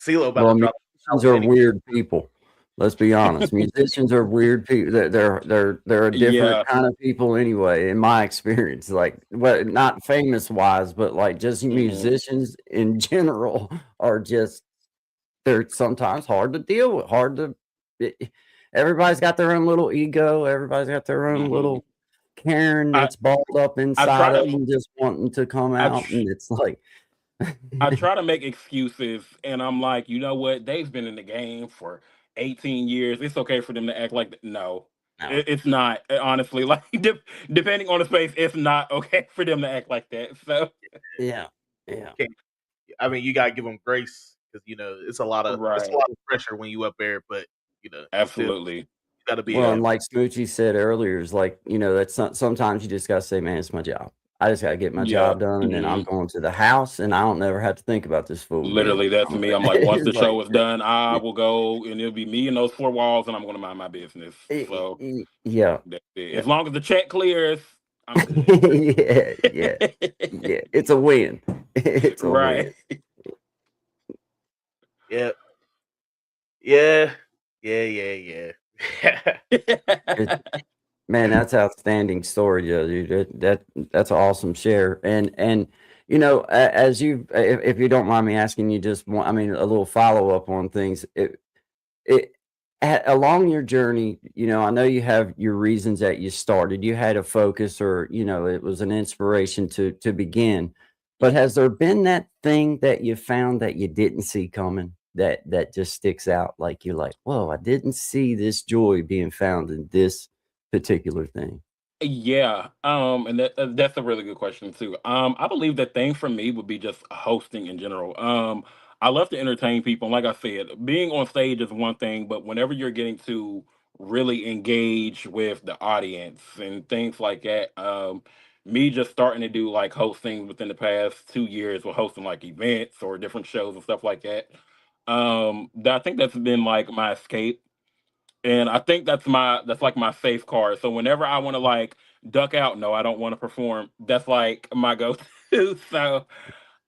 Speaker 1: CeeLo about
Speaker 2: Well,
Speaker 1: to drop
Speaker 2: musicians
Speaker 1: album
Speaker 2: are
Speaker 1: any
Speaker 2: weird people. Let's be honest. Musicians are weird people. They're a different
Speaker 3: Yeah.
Speaker 2: kind of people anyway, in my experience. Like, well, not famous wise, but like just
Speaker 3: Hmm.
Speaker 2: musicians in general are just they're sometimes hard to deal with. Hard to. It, everybody's got their own little ego. Everybody's got their own
Speaker 3: Hmm.
Speaker 2: little Karen
Speaker 3: I
Speaker 2: that's balled up
Speaker 3: I try
Speaker 2: inside of
Speaker 3: to
Speaker 2: them, just wanting to come
Speaker 3: I
Speaker 2: out,
Speaker 3: tr-
Speaker 2: and it's like,
Speaker 3: I try to make excuses, and I'm like, you know what? They've been in the game for 18 years. It's okay for them to act like no.
Speaker 2: no,
Speaker 3: It's not honestly like depending on the space, it's not okay for them to act like that. So
Speaker 2: yeah, yeah.
Speaker 1: Can't, I mean, you gotta give them grace because it's a
Speaker 3: right,
Speaker 1: lot of pressure when you up there, but you still
Speaker 3: absolutely,
Speaker 1: gotta be
Speaker 2: Well,
Speaker 3: yeah.
Speaker 2: and like Smoochie said earlier, is like, that's sometimes you just gotta say, "Man, it's my job. I just gotta get my
Speaker 3: Yeah.
Speaker 2: job done, and then I'm
Speaker 3: Hmm.
Speaker 2: going to the house, and I don't never have to think about this fool again."
Speaker 3: Literally, that's me. I'm like, once the
Speaker 2: It's like,
Speaker 3: show is done, I will go, and it'll be me in those four walls, and I'm going to mind my business. So
Speaker 2: yeah,
Speaker 3: that's it.
Speaker 2: yeah.
Speaker 3: As long as the check clears, I'm good.
Speaker 2: Yeah, yeah, yeah. It's a win. It's a win.
Speaker 3: Right.
Speaker 1: yeah, yeah, yeah.
Speaker 2: It Man, that's outstanding story, yeah, dude. That's an awesome share. And as you, if you don't mind me asking you, just one, I mean, a little follow up on things. It along your journey, I know you have your reasons that you started. You had a focus, or it was an inspiration to begin. But
Speaker 3: Mhm.
Speaker 2: has there been that thing that you found that you didn't see coming, that just sticks out? Like you're like, whoa, I didn't see this joy being found in this particular thing.
Speaker 3: Yeah, and that's a really good question too. I believe the thing for me would be just hosting in general. I love to entertain people. And like I said, being on stage is one thing, but whenever you're getting to really engage with the audience and things like that, me just starting to do like hosting within the past 2 years with hosting like events or different shows and stuff like that. I think that's been like my escape, and I think that's like my safe card. So whenever I want to like duck out, no, I don't want to perform. That's like my go-to. So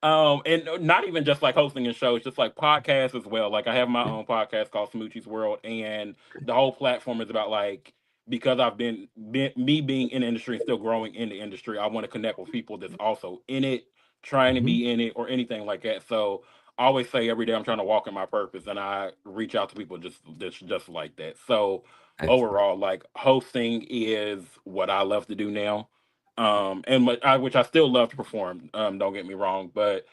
Speaker 3: and not even just like hosting and shows, just like podcasts as well. Like I have my own podcast called Smoochie's World, and the whole platform is about like, because I've been me being in the industry and still growing in the industry, I want to connect with people that's also in it, trying to
Speaker 2: Mhm.
Speaker 3: be in it or anything like that. So I always say every day I'm trying to walk in my purpose, and I reach out to people just like that. So
Speaker 2: Excellent.
Speaker 3: overall, like hosting is what I love to do now, and which I still love to perform. Don't get me wrong, but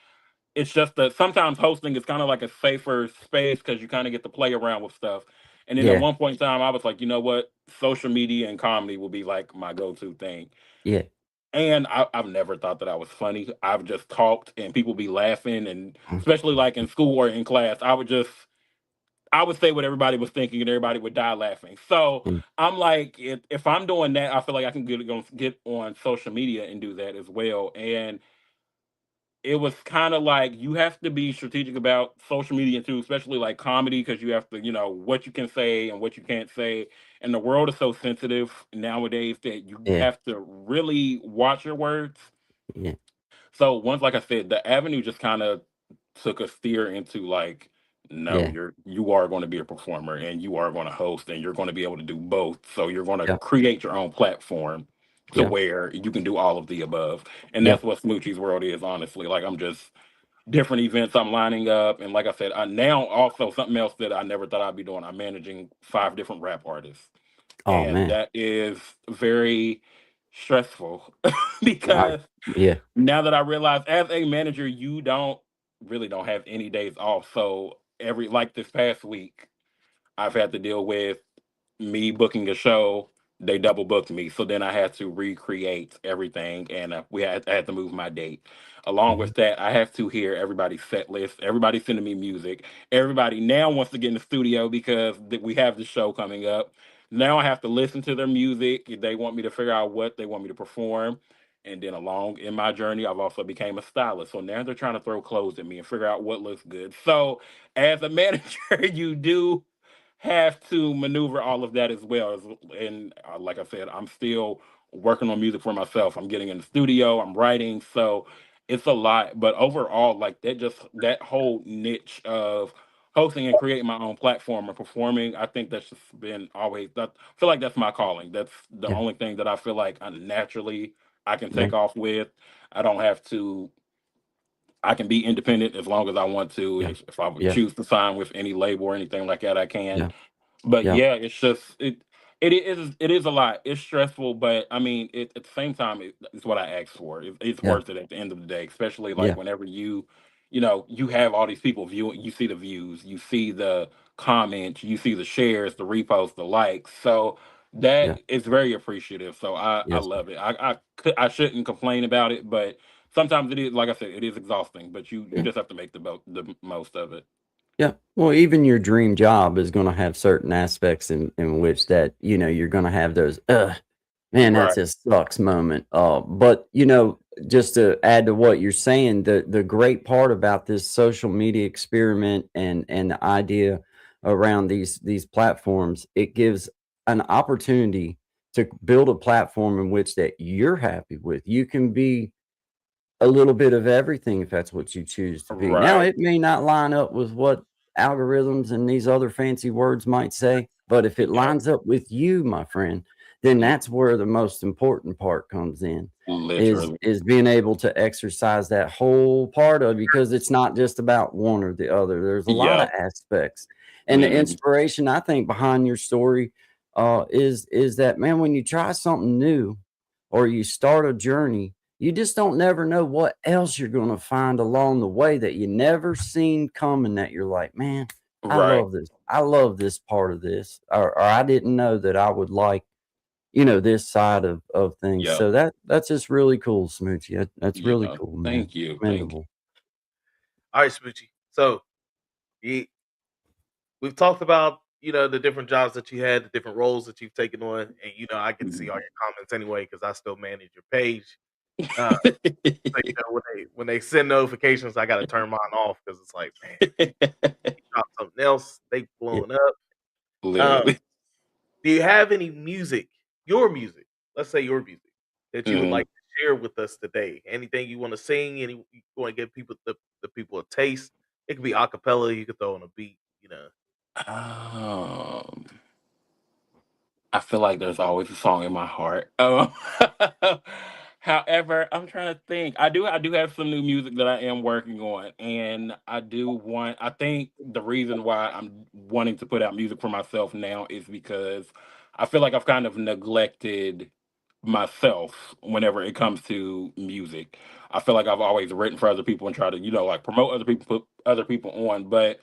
Speaker 3: it's just that sometimes hosting is kind of like a safer space because you kind of get to play around with stuff. And then at
Speaker 2: Yeah,
Speaker 3: one point in time, I was like, you know what, social media and comedy will be like my go-to thing.
Speaker 2: yeah.
Speaker 3: And I've never thought that I was funny. I've just talked and people be laughing, and
Speaker 2: Mm,
Speaker 3: especially like in school or in class, I would say what everybody was thinking, and everybody would die laughing. So
Speaker 2: mm,
Speaker 3: I'm like, if I'm doing that, I feel like I can get on social media and do that as well. And it was kind of like you have to be strategic about social media too, especially like comedy, because you have to, what you can say and what you can't say. And the world is so sensitive nowadays that you
Speaker 2: yeah,
Speaker 3: have to really watch your words.
Speaker 2: yeah,
Speaker 3: So once, like I said, the avenue just kind of took a steer into like, no,
Speaker 2: yeah,
Speaker 3: you are going to be a performer, and you are going to host, and you're going to be able to do both. So you're going to
Speaker 2: yeah,
Speaker 3: create your own platform to
Speaker 2: yeah,
Speaker 3: where you can do all of the above. And
Speaker 2: yeah.
Speaker 3: that's what Smoochie's World is, honestly. Like I'm just different events I'm lining up, and like I said, I now also something else that I never thought I'd be doing. I'm managing 5 different rap artists,
Speaker 2: Oh
Speaker 3: and
Speaker 2: man.
Speaker 3: that is very stressful
Speaker 2: I
Speaker 3: because
Speaker 2: Yeah,
Speaker 3: now that I realize, as a manager, you don't have any days off. So every like this past week, I've had to deal with me booking a show. They double booked me, so then I had to recreate everything, and I had to move my date. Along
Speaker 2: mhm,
Speaker 3: with that, I have to hear everybody's set list. Everybody's sending me music. Everybody now wants to get in the studio because we have the show coming up. Now I have to listen to their music. They want me to figure out what they want me to perform. And then along in my journey, I've also became a stylist. So now they're trying to throw clothes at me and figure out what looks good. So as a manager, you do have to maneuver all of that as well. And like I said, I'm still working on music for myself. I'm getting in the studio, I'm writing. So it's a lot. But overall, like that whole niche of hosting and creating my own platform and performing. I think that's just been always that. I feel like that's my calling. That's the
Speaker 2: Yeah.
Speaker 3: only thing that I feel like I naturally I can take
Speaker 2: Right.
Speaker 3: off with. I don't have to. I can be independent as long as I want to.
Speaker 2: Yeah.
Speaker 3: If I would
Speaker 2: Yeah.
Speaker 3: choose to sign with any label or anything like that, I can.
Speaker 2: Yeah.
Speaker 3: But
Speaker 2: Yeah.
Speaker 3: yeah, it's just it is a lot. It's stressful, but I mean, at the same time, it's what I asked for. It's
Speaker 2: Yeah.
Speaker 3: worth it at the end of the day, especially like
Speaker 2: Yeah.
Speaker 3: whenever you have all these people viewing. You see the views, you see the comments, you see the shares, the reposts, the likes. So that
Speaker 2: Yeah.
Speaker 3: is very appreciative. So I
Speaker 2: Yes, sir.
Speaker 3: love it. I shouldn't complain about it, but sometimes it is, like I said, it is exhausting. But you
Speaker 2: Yeah.
Speaker 3: just have to make the most of it.
Speaker 2: Yeah. Well, even your dream job is gonna have certain aspects in which that, you're gonna have those, "Ugh, man, that
Speaker 3: Right.
Speaker 2: just sucks" moment. But, just to add to what you're saying, the great part about this social media experiment and the idea around these platforms, it gives an opportunity to build a platform in which that you're happy with. You can be a little bit of everything if that's what you choose to be. Now,
Speaker 3: Right.
Speaker 2: it may not line up with what algorithms and these other fancy words might say, but if it
Speaker 3: Yep.
Speaker 2: lines up with you, my friend, then that's where the most important part comes in, is
Speaker 3: Literally.
Speaker 2: is being able to exercise that whole part of, because it's not just about one or the other. There's a lot of
Speaker 3: Yep.
Speaker 2: aspects. And the
Speaker 3: Mhm.
Speaker 2: inspiration, I think, behind your story, is that, man, when you try something new or you start a journey, you just don't never know what else you're gonna find along the way that you never seen coming, that you're like, "Man, I
Speaker 3: Right.
Speaker 2: love this. I love this part of this," or I didn't know that I would like, this side of things.
Speaker 3: Yep.
Speaker 2: So that's just really cool, Smoochie. That's really
Speaker 3: Yeah.
Speaker 2: cool, man.
Speaker 3: Thank you. Thank you.
Speaker 2: Commendable.
Speaker 1: All right, Smoochie. So you, we've talked about the different jobs that you had, the different roles that you've taken on, and I get to see all
Speaker 3: Mhm.
Speaker 1: your comments anyway because I still manage your page. Uh, so when they send notifications, I got to turn mine off because it's like, man, you drop something else, they
Speaker 2: Yeah,
Speaker 1: blowing up. Um,
Speaker 3: Literally.
Speaker 1: do you have any music, your music, let's say your music, that you would
Speaker 3: Mhm.
Speaker 1: like to share with us today? Anything you want to sing? You want to give people the people a taste? It could be a cappella. You could throw on a beat.
Speaker 3: Um, I feel like there's always a song in my heart. However, I'm trying to think. I do have some new music that I am working on, and I do want. I think the reason why I'm wanting to put out music for myself now is because I feel like I've kind of neglected myself whenever it comes to music. I feel like I've always written for other people and try to, like promote other people, put other people on, but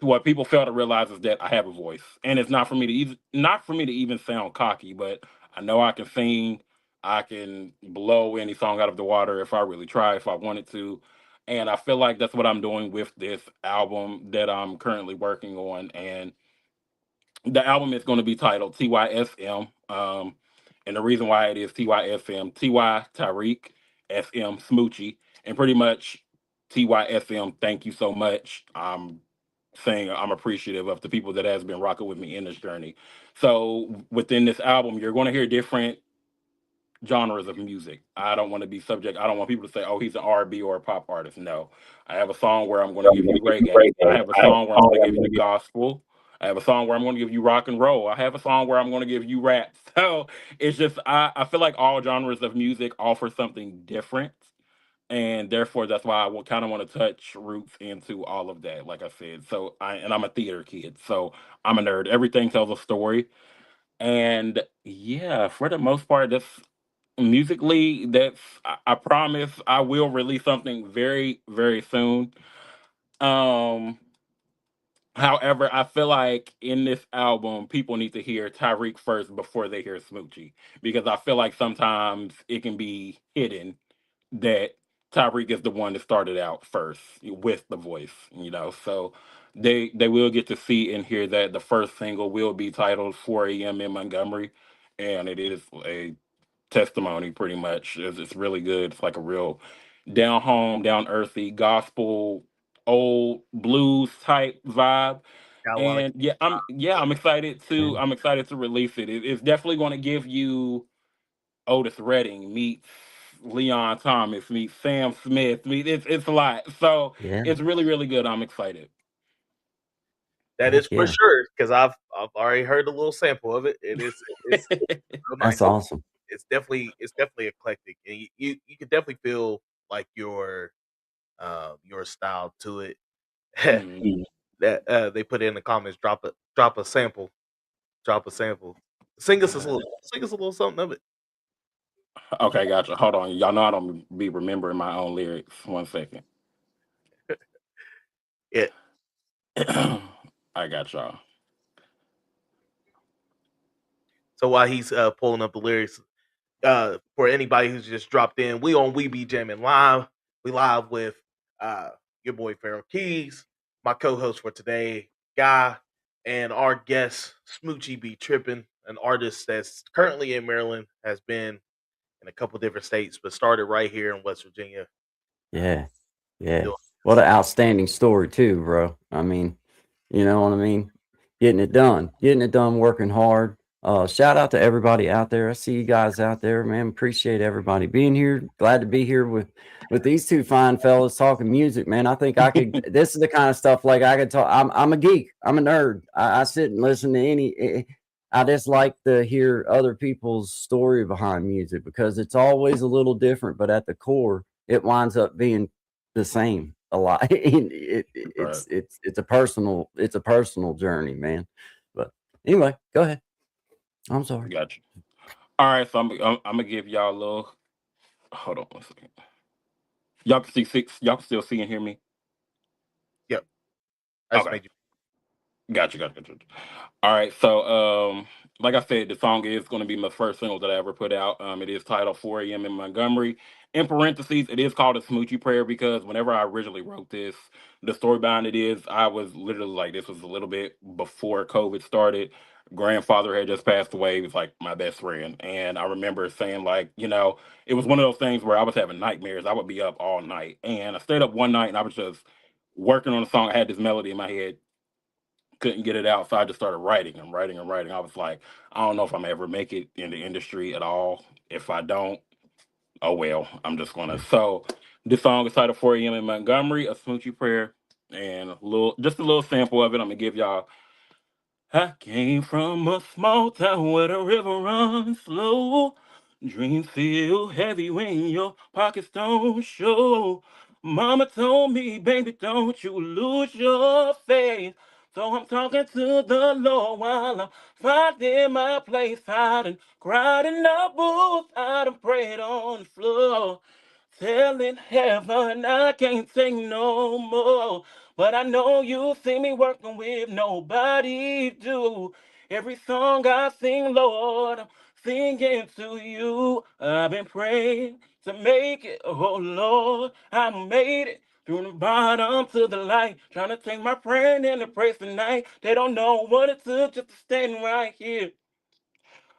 Speaker 3: what people fail to realize is that I have a voice, and it's not for me to even sound cocky, but I know I can sing. I can blow any song out of the water if I really try, if I wanted to, and I feel like that's what I'm doing with this album that I'm currently working on, and the album is going to be titled TYSM. And the reason why it is TYSM, TY Tyreek, SM Smoochie, and pretty much TYSM. Thank you so much. I'm saying I'm appreciative of the people that has been rocking with me in this journey. So within this album, you're going to hear different genres of music. I don't want to be subject. I don't want people to say, "Oh, he's an R&B or a pop artist." No, I have a song where I'm going to
Speaker 2: I'm
Speaker 3: give
Speaker 2: gonna
Speaker 3: you
Speaker 2: give you
Speaker 3: reggae. I
Speaker 2: reggae.
Speaker 3: have a
Speaker 2: I have a
Speaker 3: song where I'm
Speaker 2: song
Speaker 3: going to
Speaker 2: where I'm
Speaker 3: give
Speaker 2: gonna
Speaker 3: you
Speaker 2: give
Speaker 3: gospel. I have a song where I'm going to give you rock and roll. I have a song where I'm going to give you rap. So it's just I feel like all genres of music offer something different, and therefore that's why I kind of want to touch roots into all of that. Like I said, I'm a theater kid, so I'm a nerd. Everything tells a story, and yeah, for the most part, that's musically. I promise I will release something very very soon. Um, However, I feel like in this album, people need to hear Tyreek first before they hear Smoochie, because I feel like sometimes it can be hidden that Tyreek is the one that started out first with the voice, So they will get to see and hear that the first single will be titled 4 a.m. in Montgomery, and it is a testimony pretty much. It's really good. It's like a real down home, down earthy gospel, old blues type vibe.
Speaker 1: Got a lot of
Speaker 3: And I'm excited to
Speaker 2: man.
Speaker 3: release it. It's definitely going to give you Otis Redding meets Leon Thomas meets Sam Smith. It's a lot. So
Speaker 2: Yeah.
Speaker 3: it's really really good. I'm excited.
Speaker 1: That
Speaker 2: Heck
Speaker 1: is for
Speaker 2: yeah.
Speaker 1: sure because I've already heard a little sample of it. It's real nice.
Speaker 2: That's awesome.
Speaker 1: It's definitely eclectic, and you can definitely feel like your style to it.
Speaker 3: Mhm.
Speaker 1: That they put in the comments, drop a sample, drop a sample. Sing us a little something of it.
Speaker 3: Okay, gotcha. Hold on. Y'all know I don't be remembering my own lyrics. 1 second.
Speaker 1: Yeah.
Speaker 3: I got y'all.
Speaker 1: So while he's pulling up the lyrics, for anybody who's just dropped in, we on We Be Jammin live. We live with uh your boy Pharaoh Keys, my co-host for today, Guy, and our guest Smoochie Be Trippin', an artist that's currently in Maryland, has been in a couple different states, but started right here in West Virginia.
Speaker 2: Yeah. Yeah.
Speaker 1: Doing
Speaker 2: What an outstanding story too, bro. I mean, you know what I mean? Getting it done, working hard. Shout out to everybody out there. I see you guys out there, man. Appreciate everybody being here. Glad to be here with these two fine fellas talking music, man. I think I could. This is the kind of stuff like I could talk. I'm a geek. I'm a nerd. I sit and listen to I just like to hear other people's story behind music because it's always a little different, but at the core, it winds up being the same a lot.
Speaker 3: Right.
Speaker 2: It's a personal journey, man. But anyway, go ahead. I'm sorry.
Speaker 3: Gotcha. All right, so I'm gonna give y'all a little. Hold on 1 second. Y'all can see six. Y'all can still see and hear me.
Speaker 1: Yep. I just
Speaker 3: Okay.
Speaker 1: made you.
Speaker 3: Gotcha. All right, so like I said, the song is going to be my first single that I ever put out. It is titled 4 a.m. in Montgomery. In parentheses, it is called a smoochie prayer because whenever I originally wrote this, the story behind it is I was literally like, this was a little bit before COVID started. Grandfather had just passed away. He was like my best friend. And I remember saying, like, it was one of those things where I was having nightmares. I would be up all night. And I stayed up one night and I was just working on a song. I had this melody in my head, couldn't get it out, so I just started writing and writing and writing. I was like, I don't know if I'm ever make it in the industry at all. If I don't, oh well, I'm just gonna.
Speaker 2: Yeah.
Speaker 3: So this song is titled 4 a.m. in Montgomery, a smoochie prayer, and just a little sample of it. I'm gonna give y'all. I came from a small town where the river runs slow. Dreams feel heavy when your pockets don't show. Mama told me, baby, don't you lose your faith. So I'm talking to the Lord while I'm finding my place. I done cried in the booth, I done prayed on the floor. Telling heaven I can't take no more. But I know you see me working with nobody do. Every song I sing, Lord, I'm singing to you. I've been praying to make it, oh Lord, I made it. From the bottom to the light, trying to take my friend in the praise tonight. They don't know what it took just to stand right here.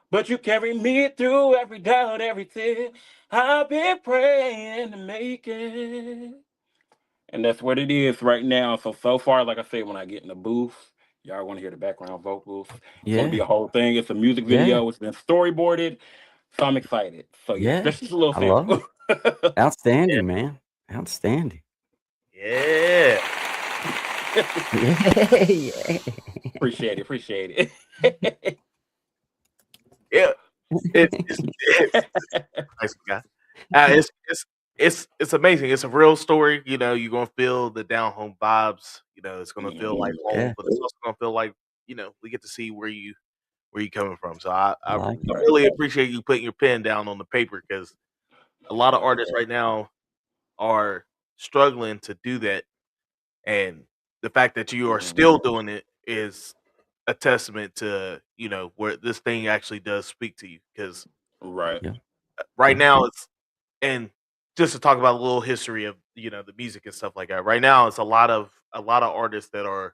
Speaker 3: But you carry me through every doubt, every tear. I've been praying to make it. And that's what it is right now. So far, like I said, when I get in the booth, y'all want to hear the background vocals. It's going to be
Speaker 2: Yeah.
Speaker 3: a whole thing. It's a music
Speaker 2: Yeah.
Speaker 3: video. It's been storyboarded. So I'm excited. So yeah,
Speaker 2: Yeah.
Speaker 3: that's just a little
Speaker 2: I love
Speaker 3: sample.
Speaker 2: it. Outstanding, man. Outstanding.
Speaker 1: Yeah.
Speaker 2: Yeah. Yeah.
Speaker 3: Appreciate it.
Speaker 1: Yeah. It's nice guy. It's amazing. It's a real story. You're gonna feel the down home vibes. It's gonna feel like
Speaker 3: Mhm.
Speaker 1: home,
Speaker 2: Yeah.
Speaker 1: but it's also gonna feel like we get to see where you coming from. So
Speaker 2: I
Speaker 1: I
Speaker 2: like it.
Speaker 3: Right.
Speaker 1: really appreciate you putting your pen down on the paper because a lot of
Speaker 3: Right.
Speaker 1: artists right now are struggling to do that, and the fact that you are
Speaker 3: Mhm.
Speaker 1: still doing it is a testament to where this thing actually does speak to you because
Speaker 3: Right.
Speaker 2: Yeah.
Speaker 1: right
Speaker 2: Yeah.
Speaker 1: now it's and just to talk about a little history of the music and stuff like that. Right now, it's a lot of artists that are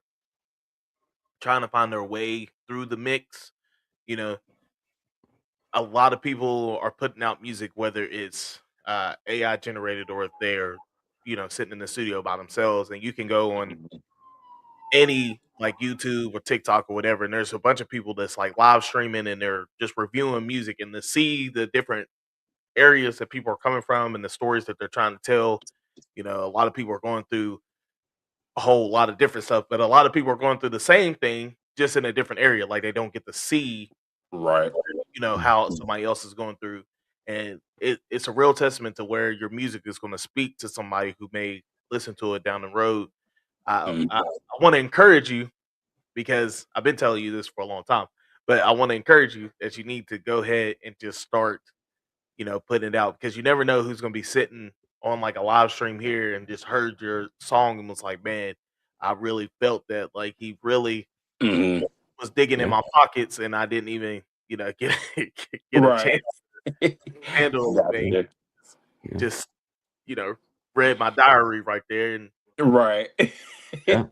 Speaker 1: trying to find their way through the mix. You know, a lot of people are putting out music, whether it's AI generated or if they're sitting in the studio by themselves. And you can go on
Speaker 3: Mhm.
Speaker 1: any like YouTube or TikTok or whatever, and there's a bunch of people that's like live streaming and they're just reviewing music and to see the different areas that people are coming from and the stories that they're trying to tell. A lot of people are going through a whole lot of different stuff, but a lot of people are going through the same thing just in a different area. Like they don't get to see,
Speaker 3: Right.
Speaker 1: how
Speaker 2: Mhm.
Speaker 1: somebody else is going through. And it's a real testament to where your music is going to speak to somebody who may listen to it down the road. I want to encourage you because I've been telling you this for a long time, but I want to encourage you that you need to go ahead and just start, putting it out because you never know who's going to be sitting on like a live stream here and just heard your song and was like, man, I really felt that. Like he really
Speaker 3: Hmm.
Speaker 1: was digging in
Speaker 2: Yeah,
Speaker 1: my pockets and I didn't even, get get a chance
Speaker 3: Right.
Speaker 1: to handle anything.
Speaker 3: Gotcha.
Speaker 2: yeah,
Speaker 1: Just, you know, read my diary right there and
Speaker 3: Right.
Speaker 2: yeah.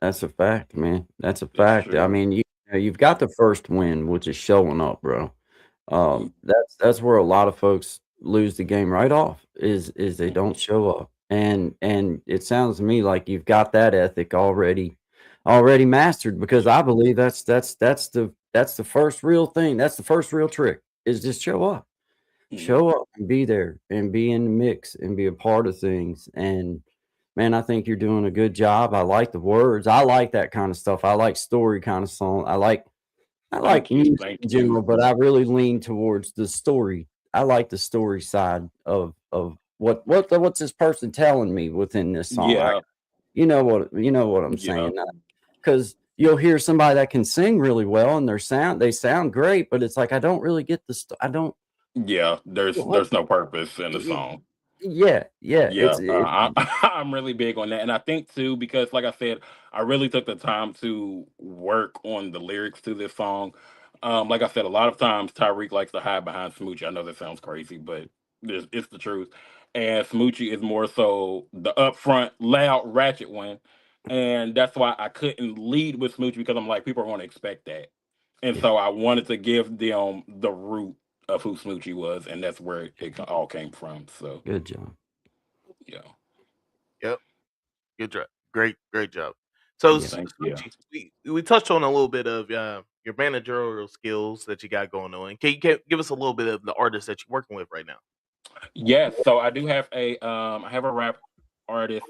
Speaker 2: That's a fact, man. That's a
Speaker 3: It's
Speaker 2: fact. I
Speaker 3: true.
Speaker 2: mean, you've got the first win, which is showing up, bro. That's where a lot of folks lose the game right off is they don't show up. And it sounds to me like you've got that ethic already mastered because I believe that's the first real thing. That's the first real trick is just show up.
Speaker 3: Mhm.
Speaker 2: Show up and be there and be in the mix and be a part of things. And man, I think you're doing a good job. I like the words. I like that kind of stuff. I like story kind of song. I like
Speaker 3: Thank you.
Speaker 2: music
Speaker 3: Thank
Speaker 2: in
Speaker 3: you.
Speaker 2: general, but I really lean towards the story. I like the story side of what's this person telling me within this song.
Speaker 3: Yeah.
Speaker 2: You know what I'm
Speaker 3: Yeah.
Speaker 2: saying? Because you'll hear somebody that can sing really well and they sound great, but it's like I don't really get I don't
Speaker 3: Yeah.
Speaker 2: what
Speaker 3: There's no purpose in the
Speaker 2: y-
Speaker 3: song.
Speaker 2: yeah, yeah,
Speaker 3: Yeah,
Speaker 2: it
Speaker 3: I'm really big on that, and I think too because, like I said, I really took the time to work on the lyrics to this song. Like I said, a lot of times Tyreek likes to hide behind Smoochie. I know that sounds crazy, but it's the truth. And Smoochie is more so the upfront, loud, ratchet one, and that's why I couldn't lead with Smoochie because I'm like people are going to expect that, and
Speaker 2: yeah,
Speaker 3: so I wanted to give them the root of who Smoochie was, and that's where it all came from. So
Speaker 2: good job.
Speaker 3: yeah.
Speaker 1: yep, good job. Great job. So
Speaker 2: Yeah.
Speaker 3: Thank you.
Speaker 1: Smoochie, we touched on a little bit of your managerial skills that you got going on. Can you give us a little bit of the artists that you're working with right now?
Speaker 3: Yes, so I do have I have a rap artist.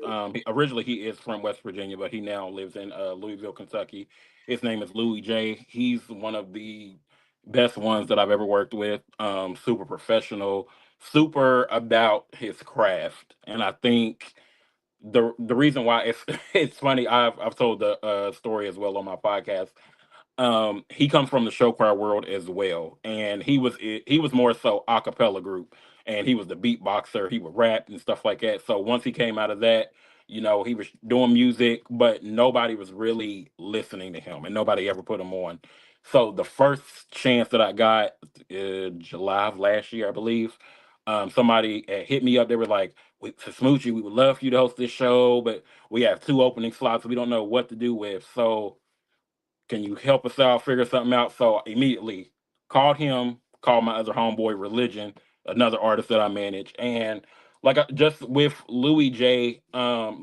Speaker 3: Originally he is from West Virginia, but he now lives in Louisville, Kentucky. His name is Louis J. He's one of the best ones that I've ever worked with. Super professional, super about his craft, and I think the reason why it's it's funny. I've told the story as well on my podcast. He comes from the show choir world as well, and he was more so a cappella group, and he was the beatboxer. He would rap and stuff like that. So once he came out of that, he was doing music, but nobody was really listening to him, and nobody ever put him on. So the first chance that I got, July of last year, I believe, somebody hit me up. They were like, "For Smoochie, we would love for you to host this show, but we have two opening slots. We don't know what to do with." So can you help us out, figure something out? So immediately called him, called my other homeboy Religion, another artist that I manage. And just with Louis J,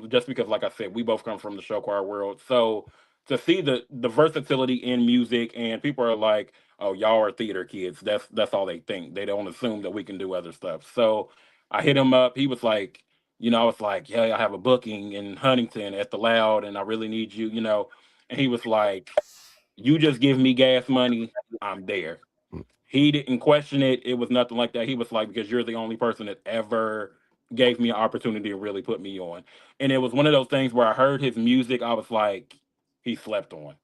Speaker 3: just because like I said, we both come from the show choir world. So to see the versatility in music and people are like, oh, y'all are theater kids. That's all they think. They don't assume that we can do other stuff. So I hit him up. He was like, I was like, yeah, I have a booking in Huntington at the Loud and I really need you. And he was like, you just give me gas money, I'm there. He didn't question it. It was nothing like that. He was like, because you're the only person that ever gave me an opportunity to really put me on. And it was one of those things where I heard his music, I was like, he slept on.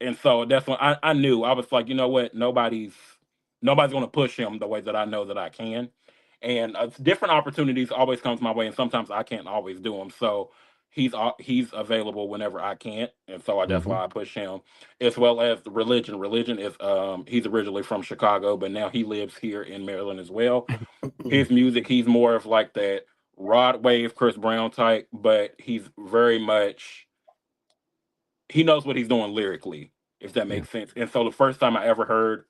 Speaker 3: And so that's when I knew I was like, you know what? Nobody's gonna push him the way that I know that I can. And different opportunities always comes my way, and sometimes I can't always do them. So he's available whenever I can't, and so that's
Speaker 2: Mhm.
Speaker 3: why I push him as well as the religion. Religion is he's originally from Chicago, but now he lives here in Maryland as well. His music, he's more of like that Rod Wave, Chris Brown type, but he's very much he knows what he's doing lyrically, if that
Speaker 2: Yeah,
Speaker 3: makes sense. And so the first time I ever heard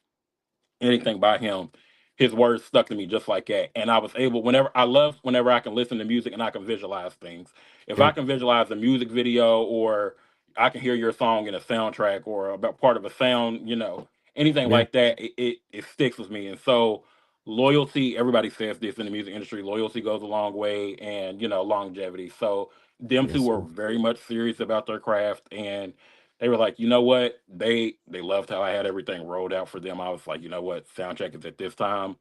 Speaker 3: anything by him, his words stuck to me just like that. And I was able, whenever I can listen to music and I can visualize things. If I
Speaker 2: yeah,
Speaker 3: can visualize a music video or I can hear your song in a soundtrack or about part of a sound, anything
Speaker 2: yeah,
Speaker 3: like that, it sticks with me. And so loyalty, everybody says this in the music industry, loyalty goes a long way and longevity. So Them two
Speaker 2: Yes,
Speaker 3: were
Speaker 2: sir.
Speaker 3: very much serious about their craft, and they were like, you know what? They loved how I had everything rolled out for them. I was like, you know what? Sound check is at this time.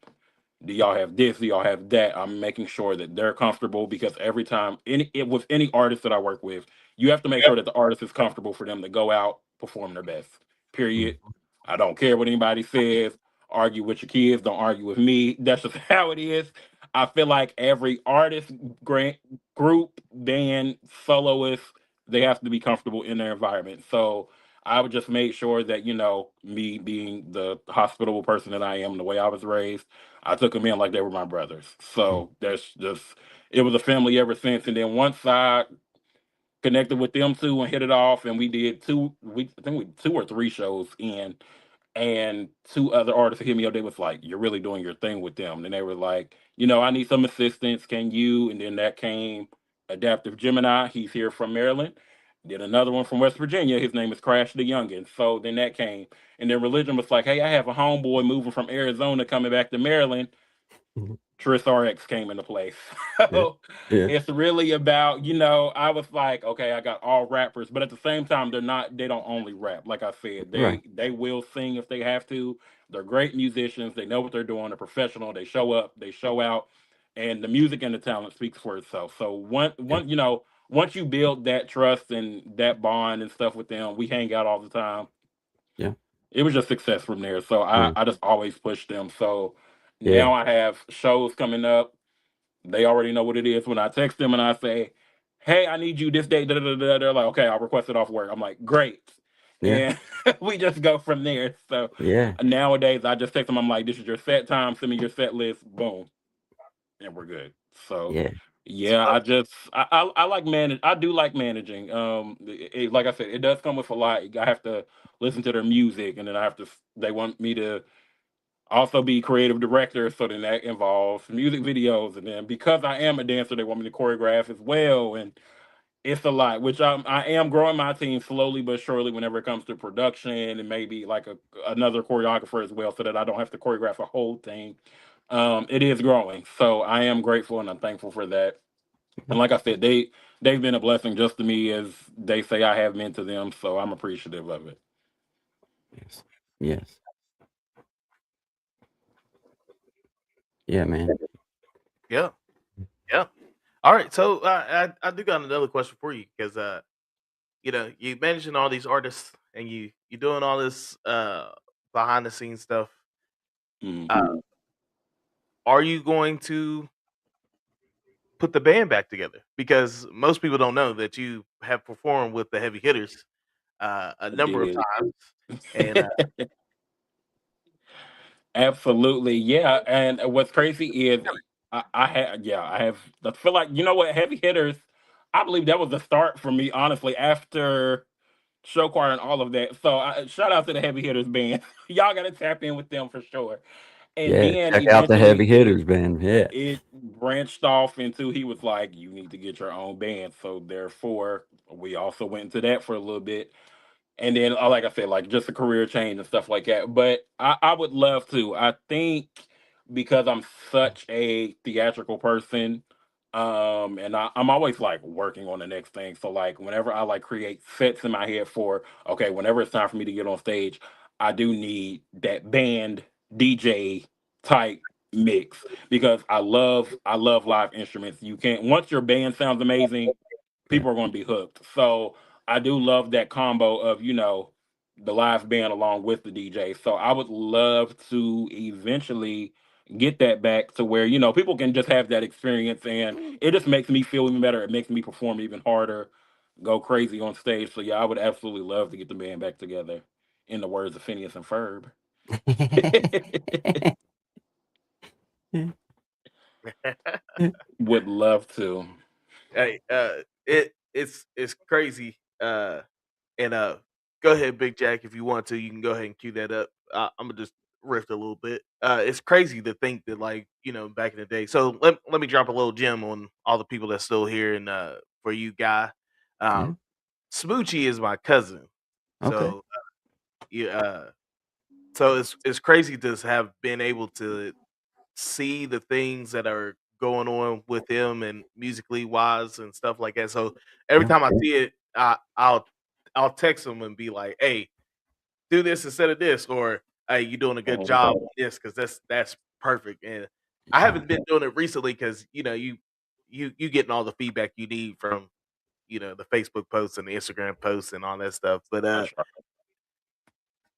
Speaker 3: Do y'all have this? Do y'all have that? I'm making sure that they're comfortable because every time with any artist that I work with, you have to make sure that the artist is comfortable for them to go out, perform their best. Period.
Speaker 2: Mhm.
Speaker 3: I don't care what anybody says. Argue with your kids, don't argue with me. That's just how it is. I feel like every artist, grant, group, band, soloist, they have to be comfortable in their environment. So I would just make sure that, me being the hospitable person that I am, the way I was raised, I took them in like they were my brothers.
Speaker 2: Mm.
Speaker 3: So that's just it was a family ever since. And then once I connected with them two and hit it off, and we did I think we 2 or 3 shows in, and 2 other artists hit me up. They was like, "You're really doing your thing with them." And they were like, "I need some assistance. Can you?" And then that came Adaptive Gemini. He's here from Maryland. Did another one from West Virginia. His name is Crash the Youngin. So then that came, and then Religion was like, "Hey, I have a homeboy moving from Arizona coming back to Maryland.
Speaker 2: Mhm.
Speaker 3: Tris RX came into place."
Speaker 2: Yeah.
Speaker 3: So
Speaker 2: Yeah.
Speaker 3: it's really about, I was like, okay, I got all rappers, but at the same time, they don't only rap. Like I said,
Speaker 2: Right.
Speaker 3: they will sing if they have to. They're great musicians. They know what they're doing. They're professional. They show up, they show out, and the music and the talent speaks for itself. So
Speaker 2: Yeah.
Speaker 3: once you build that trust and that bond and stuff with them, we hang out all the time.
Speaker 2: Yeah.
Speaker 3: It was just success from there. So I,
Speaker 2: Yeah.
Speaker 3: I just always push them. So
Speaker 2: Yeah.
Speaker 3: now I have shows coming up. They already know what it is. When I text them and I say, "Hey, I need you this day," da, da, da, da, they're like, "Okay, I'll request it off work." I'm like, "Great,"
Speaker 2: Yeah.
Speaker 3: and we just go from there. So
Speaker 2: Yeah.
Speaker 3: nowadays, I just text them. I'm like, "This is your set time. Send me your set list. Boom, and we're good." So
Speaker 2: Yeah.
Speaker 3: yeah, I like manage. I do like managing. Like I said, it does come with a lot. I have to listen to their music, and then I have to. They want me to also be creative director, so then that involves music videos, and then because I am a dancer, they want me to choreograph as well, and it's a lot. Which I am growing my team slowly but surely whenever it comes to production, and maybe like another choreographer as well, so that I don't have to choreograph a whole thing. It is growing, so I am grateful and I'm thankful for that. And
Speaker 2: Mhm.
Speaker 3: like I said, they've been a blessing just to me as they say I have been to them, so I'm appreciative of it.
Speaker 2: Yes. Yes. Yeah, man.
Speaker 1: Yeah, yeah. All right, so I do got another question for you because you mentioned all these artists and you doing all this behind the scenes stuff.
Speaker 3: Mm.
Speaker 1: Are you going to put the band back together? Because most people don't know that you have performed with the heavy hitters a
Speaker 3: I
Speaker 1: number of
Speaker 3: did.
Speaker 1: times, and
Speaker 3: Absolutely, yeah. And what's crazy is I had, yeah, I have. I feel like, what, heavy hitters. I believe that was the start for me, honestly. After show choir and all of that. So shout out to the heavy hitters band. Y'all got to tap in with them for sure. And
Speaker 2: Yeah.
Speaker 3: then
Speaker 2: Check out the heavy
Speaker 3: eventually
Speaker 2: hitters, man. Yeah.
Speaker 3: it branched off into, he was like, you need to get your own band. So therefore, we also went into that for a little bit, and then like I said, like just a career change and stuff like that. But I would love to. I think because I'm such a theatrical person, and I'm always like working on the next thing. So like whenever I like create sets in my head for, okay, whenever it's time for me to get on stage, I do need that band DJ type mix because I love live instruments. You can't, once your band sounds amazing,
Speaker 2: Yeah.
Speaker 3: people are going to be hooked. So I do love that combo of, the live band along with the DJ. So I would love to eventually get that back to where, people can just have that experience, and it just makes me feel even better. It makes me perform even harder, go crazy on stage. So yeah, I would absolutely love to get the band back together, in the words of Phineas and Ferb. Would love to.
Speaker 1: hey, it's crazy. And go ahead, Big Jack, if you want to, you can go ahead and cue that up. I'm gonna just riff a little bit. It's crazy to think that, like, back in the day. So let me drop a little gem on all the people that's still here, and for you, Guy.
Speaker 2: Yeah.
Speaker 1: Um, Smoochie is my cousin,
Speaker 2: Okay.
Speaker 1: so yeah. So it's crazy to have been able to see the things that are going on with him and musically wise and stuff like that. So every time I see it, I'll text him and be like, "Hey, do this instead of this," or "Hey, you doing a good
Speaker 3: Mhm.
Speaker 1: job on this because that's perfect." And I
Speaker 2: Yeah.
Speaker 1: haven't been doing it recently because you getting all the feedback you need from the Facebook posts and the Instagram posts and all that stuff.
Speaker 3: That's right.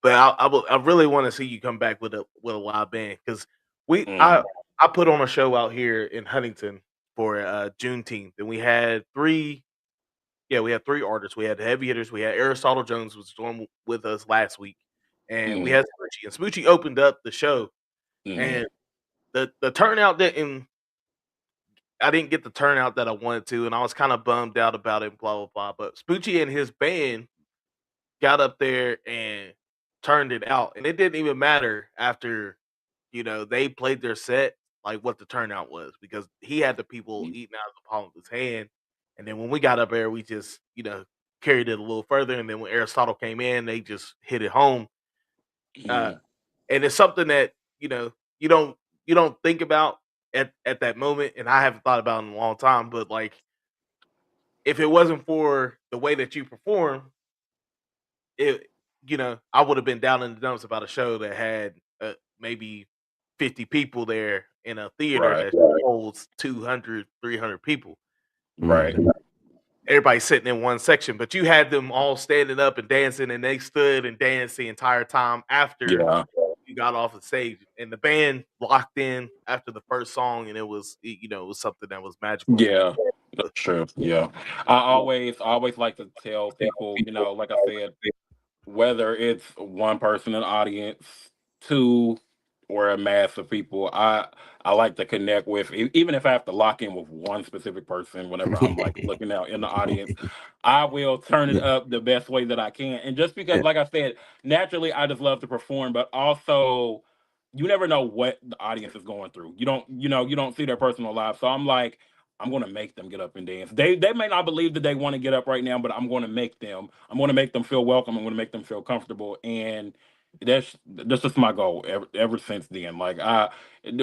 Speaker 1: But I really want to see you come back with a live band because we
Speaker 3: Mhm.
Speaker 1: I put on a show out here in Huntington for Juneteenth, and we had three artists. We had the heavy hitters. We had Aristotle Jones was on with us last week, and we
Speaker 3: Mhm.
Speaker 1: had Smoochie. And Smoochie opened up the show,
Speaker 3: Mhm.
Speaker 1: and the turnout didn't. I didn't get the turnout that I wanted to, and I was kind of bummed out about it. Blah blah blah. But Smoochie and his band got up there and turned it out, and it didn't even matter after they played their set, like what the turnout was, because he had the people eating out of the palm of his hand. And then when we got up there, we just carried it a little further. And then when Aristotle came in, they just hit it home. Uh,
Speaker 3: Mhm.
Speaker 1: and it's something that you don't think about at that moment, and I haven't thought about in a long time. But like, if it wasn't for the way that you perform, it I would have been down in the dumps about a show that had maybe 50 people there in a theater
Speaker 3: Right.
Speaker 1: that holds 200, 300 people.
Speaker 3: Right.
Speaker 1: Everybody sitting in one section, but you had them all standing up and dancing, and they stood and danced the entire time after
Speaker 3: Yeah.
Speaker 1: you got off the stage, and the band locked in after the first song, and it was something that was magical to me.
Speaker 3: Yeah. That's true. Yeah. I always like to tell people, like I said, whether it's one person in the audience, two, or a mass of people, I like to connect with, even if I have to lock in with one specific person whenever I'm like looking out in the audience, I will turn it
Speaker 2: Yeah.
Speaker 3: up the best way that I can. And just because,
Speaker 2: Yeah.
Speaker 3: like I said, naturally I just love to perform, but also you never know what the audience is going through. You don't see their personal life. So I'm like, I'm gonna make them get up and dance. They may not believe that they want to get up right now, but I'm gonna make them feel welcome. I'm gonna make them feel comfortable. And that's just my goal ever since then. Like and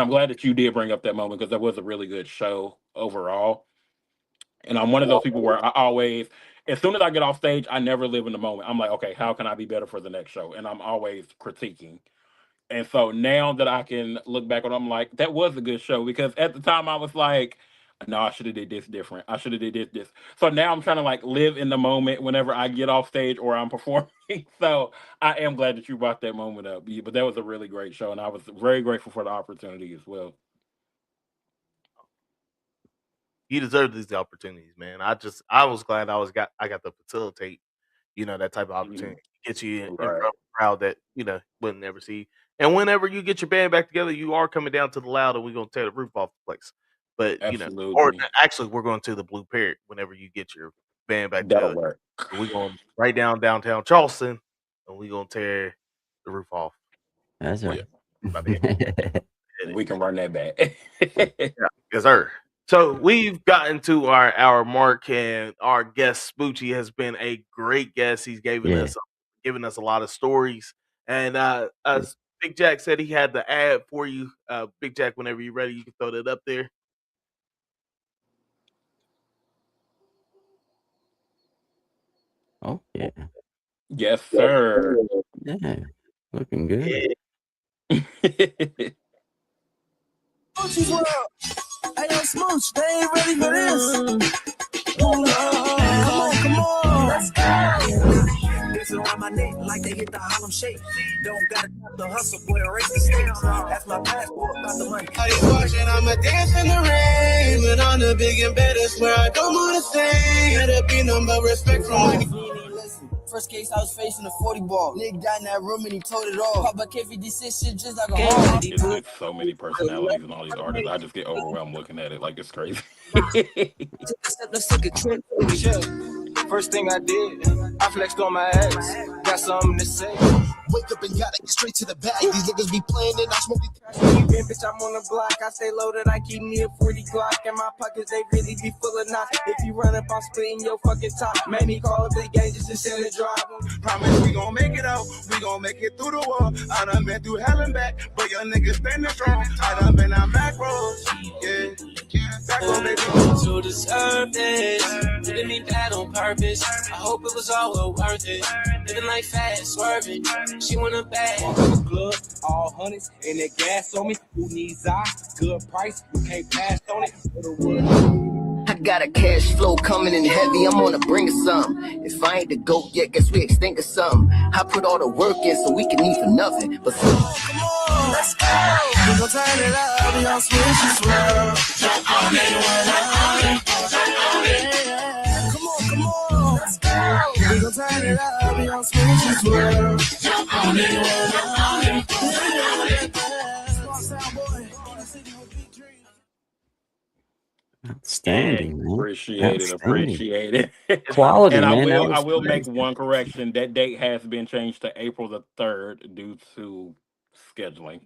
Speaker 3: I'm glad that you did bring up that moment because that was a really good show overall. And I'm one of those people where I always, as soon as I get off stage, I never live in the moment. I'm like, okay, how can I be better for the next show? And I'm always critiquing. And so now that I can look back on it, I'm like, that was a good show because at the time I was like, no, I should have did this different. I should have did this. So now I'm trying to like live in the moment whenever I get off stage or I'm performing. So I am glad that you brought that moment up. But that was a really great show, and I was very grateful for the opportunity as well.
Speaker 1: You deserve these opportunities, man. I was glad I got to facilitate that type of
Speaker 3: Mhm.
Speaker 1: opportunity. Get you in
Speaker 3: Right.
Speaker 1: front of a crowd that, wouldn't never see. And whenever you get your band back together, you are coming down to the Loud, and we're gonna tear the roof off the place. But, or
Speaker 3: Absolutely.
Speaker 1: actually, we're going to the Blue Parrot whenever you get your band back
Speaker 3: That'll
Speaker 1: together.
Speaker 3: work.
Speaker 1: We're going right down downtown Charleston, and we're gonna tear the roof off
Speaker 2: That's
Speaker 1: like
Speaker 3: Yeah.
Speaker 2: right.
Speaker 1: by the end.
Speaker 3: We can run that back.
Speaker 1: Yeah, yes, sir. So we've gotten to our mark, and our guest Spoochie has been a great guest. He's
Speaker 2: Yeah.
Speaker 1: given us a lot of stories, and as Big Jack said, he had the ad for you. Big Jack, whenever you're ready, you can throw that up there.
Speaker 2: Oh yeah.
Speaker 3: Yes, sir.
Speaker 2: Yeah. Looking good.
Speaker 1: Yeah.
Speaker 4: Smoochie's world. Hey, yo, Smooch, they ain't ready for this. Come on, come on. Let's go. Dancing around my neck like they hit the Harlem Shake. Don't gotta stop the hustle, boy, erase the stakes. That's my passport, not the money. Are you watching? I'ma dance in the rain. But on the big and better, swear I don't wanna say. Let it be none but respect from my. First case, I was facing a 40 ball. Nigga got in that room and he told it all. Papa K56 shit just like a hard.
Speaker 3: It's so many personalities and all these artists. I just get overwhelmed looking at it. Like it's crazy.
Speaker 4: Let's take a trip. First thing I did, I flexed on my ex. Got something to say.
Speaker 5: Wake up and gotta get straight to the bag. These niggas be playing and I smoke
Speaker 4: Bitch, I'm on the block. I stay loaded. I keep me a 40 Glock in my pockets. They really be full of knots. If you run up, I'm splitting your fucking top. Made me call the gang just to send a drive.
Speaker 5: Promise we gon' make it out. We gon' make it through the wall. I done been through hell and back, but your niggas standing strong. I done been on back roads. Yeah. Back road, baby.
Speaker 4: To deserve this, didn't mean that on purpose. I hope it was all well worth it. Living like fast, swerving. She want a bag.
Speaker 6: Club, all hundreds, and that gas on me. Who needs I? Good price, you can't pass on it.
Speaker 7: I got a cash flow coming in heavy, I'm gonna bring some. If I ain't the GOAT yet, guess we extinct or something. I put all the work in so we can eat for nothing. But
Speaker 4: come on, let's go. We gon' turn it up, we gon' switch this world. Jump on it, come on, let's go. We gon' turn it up, we gon' switch this world. Jump on it,
Speaker 2: Outstanding, man.
Speaker 3: Appreciate it. Appreciate it.
Speaker 2: Quality,
Speaker 3: And
Speaker 2: man.
Speaker 3: I will make one correction. That date has been changed to April the 3rd due to scheduling.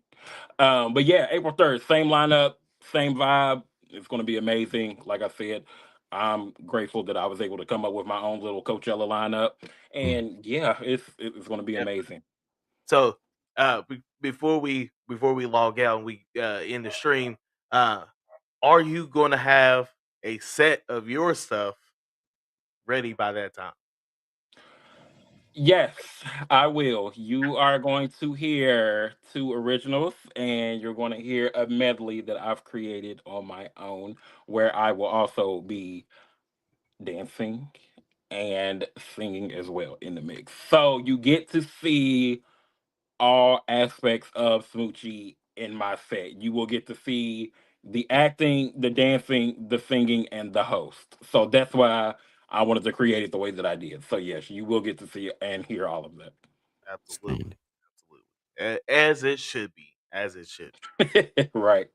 Speaker 3: But yeah, April 3rd, same lineup, same vibe. It's going to be amazing. Like I said, I'm grateful that I was able to come up with my own little Coachella lineup. And yeah, it's going to be amazing.
Speaker 1: So before we log out and we end the stream, are you going to have a set of your stuff ready by that time?
Speaker 3: Yes, I will. You are going to hear 2 originals, and you're going to hear a medley that I've created on my own, where I will also be dancing and singing as well in the mix. So you get to see all aspects of Smoochie in my set. You will get to see the acting, the dancing, the singing, and the host. So that's why I wanted to create it the way that I did. So yes, you will get to see and hear all of
Speaker 1: Absolutely. As it should be. As it should.
Speaker 3: that. Right.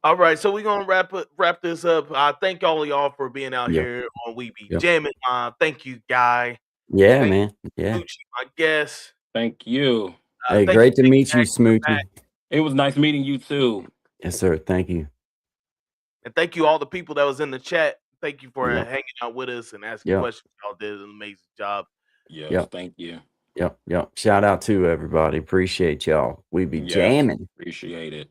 Speaker 1: All right, so we're gonna wrap this up. Thank all of y'all for being out here on We Be Jammin. Thank you, Guy.
Speaker 2: Yeah,
Speaker 1: thank
Speaker 2: man. Yeah.
Speaker 1: Smoochie, my guest.
Speaker 3: Thank you.
Speaker 2: Hey, great to meet you, Smoochie.
Speaker 3: It was nice meeting you too.
Speaker 2: Yes, sir. Thank you.
Speaker 1: And thank you all the people that was in the chat. Thank you for hanging out with us and asking questions. Y'all did an amazing job.
Speaker 3: Yes, thank you.
Speaker 2: Yep. Shout out to everybody. Appreciate y'all. We be jamming.
Speaker 3: Appreciate it.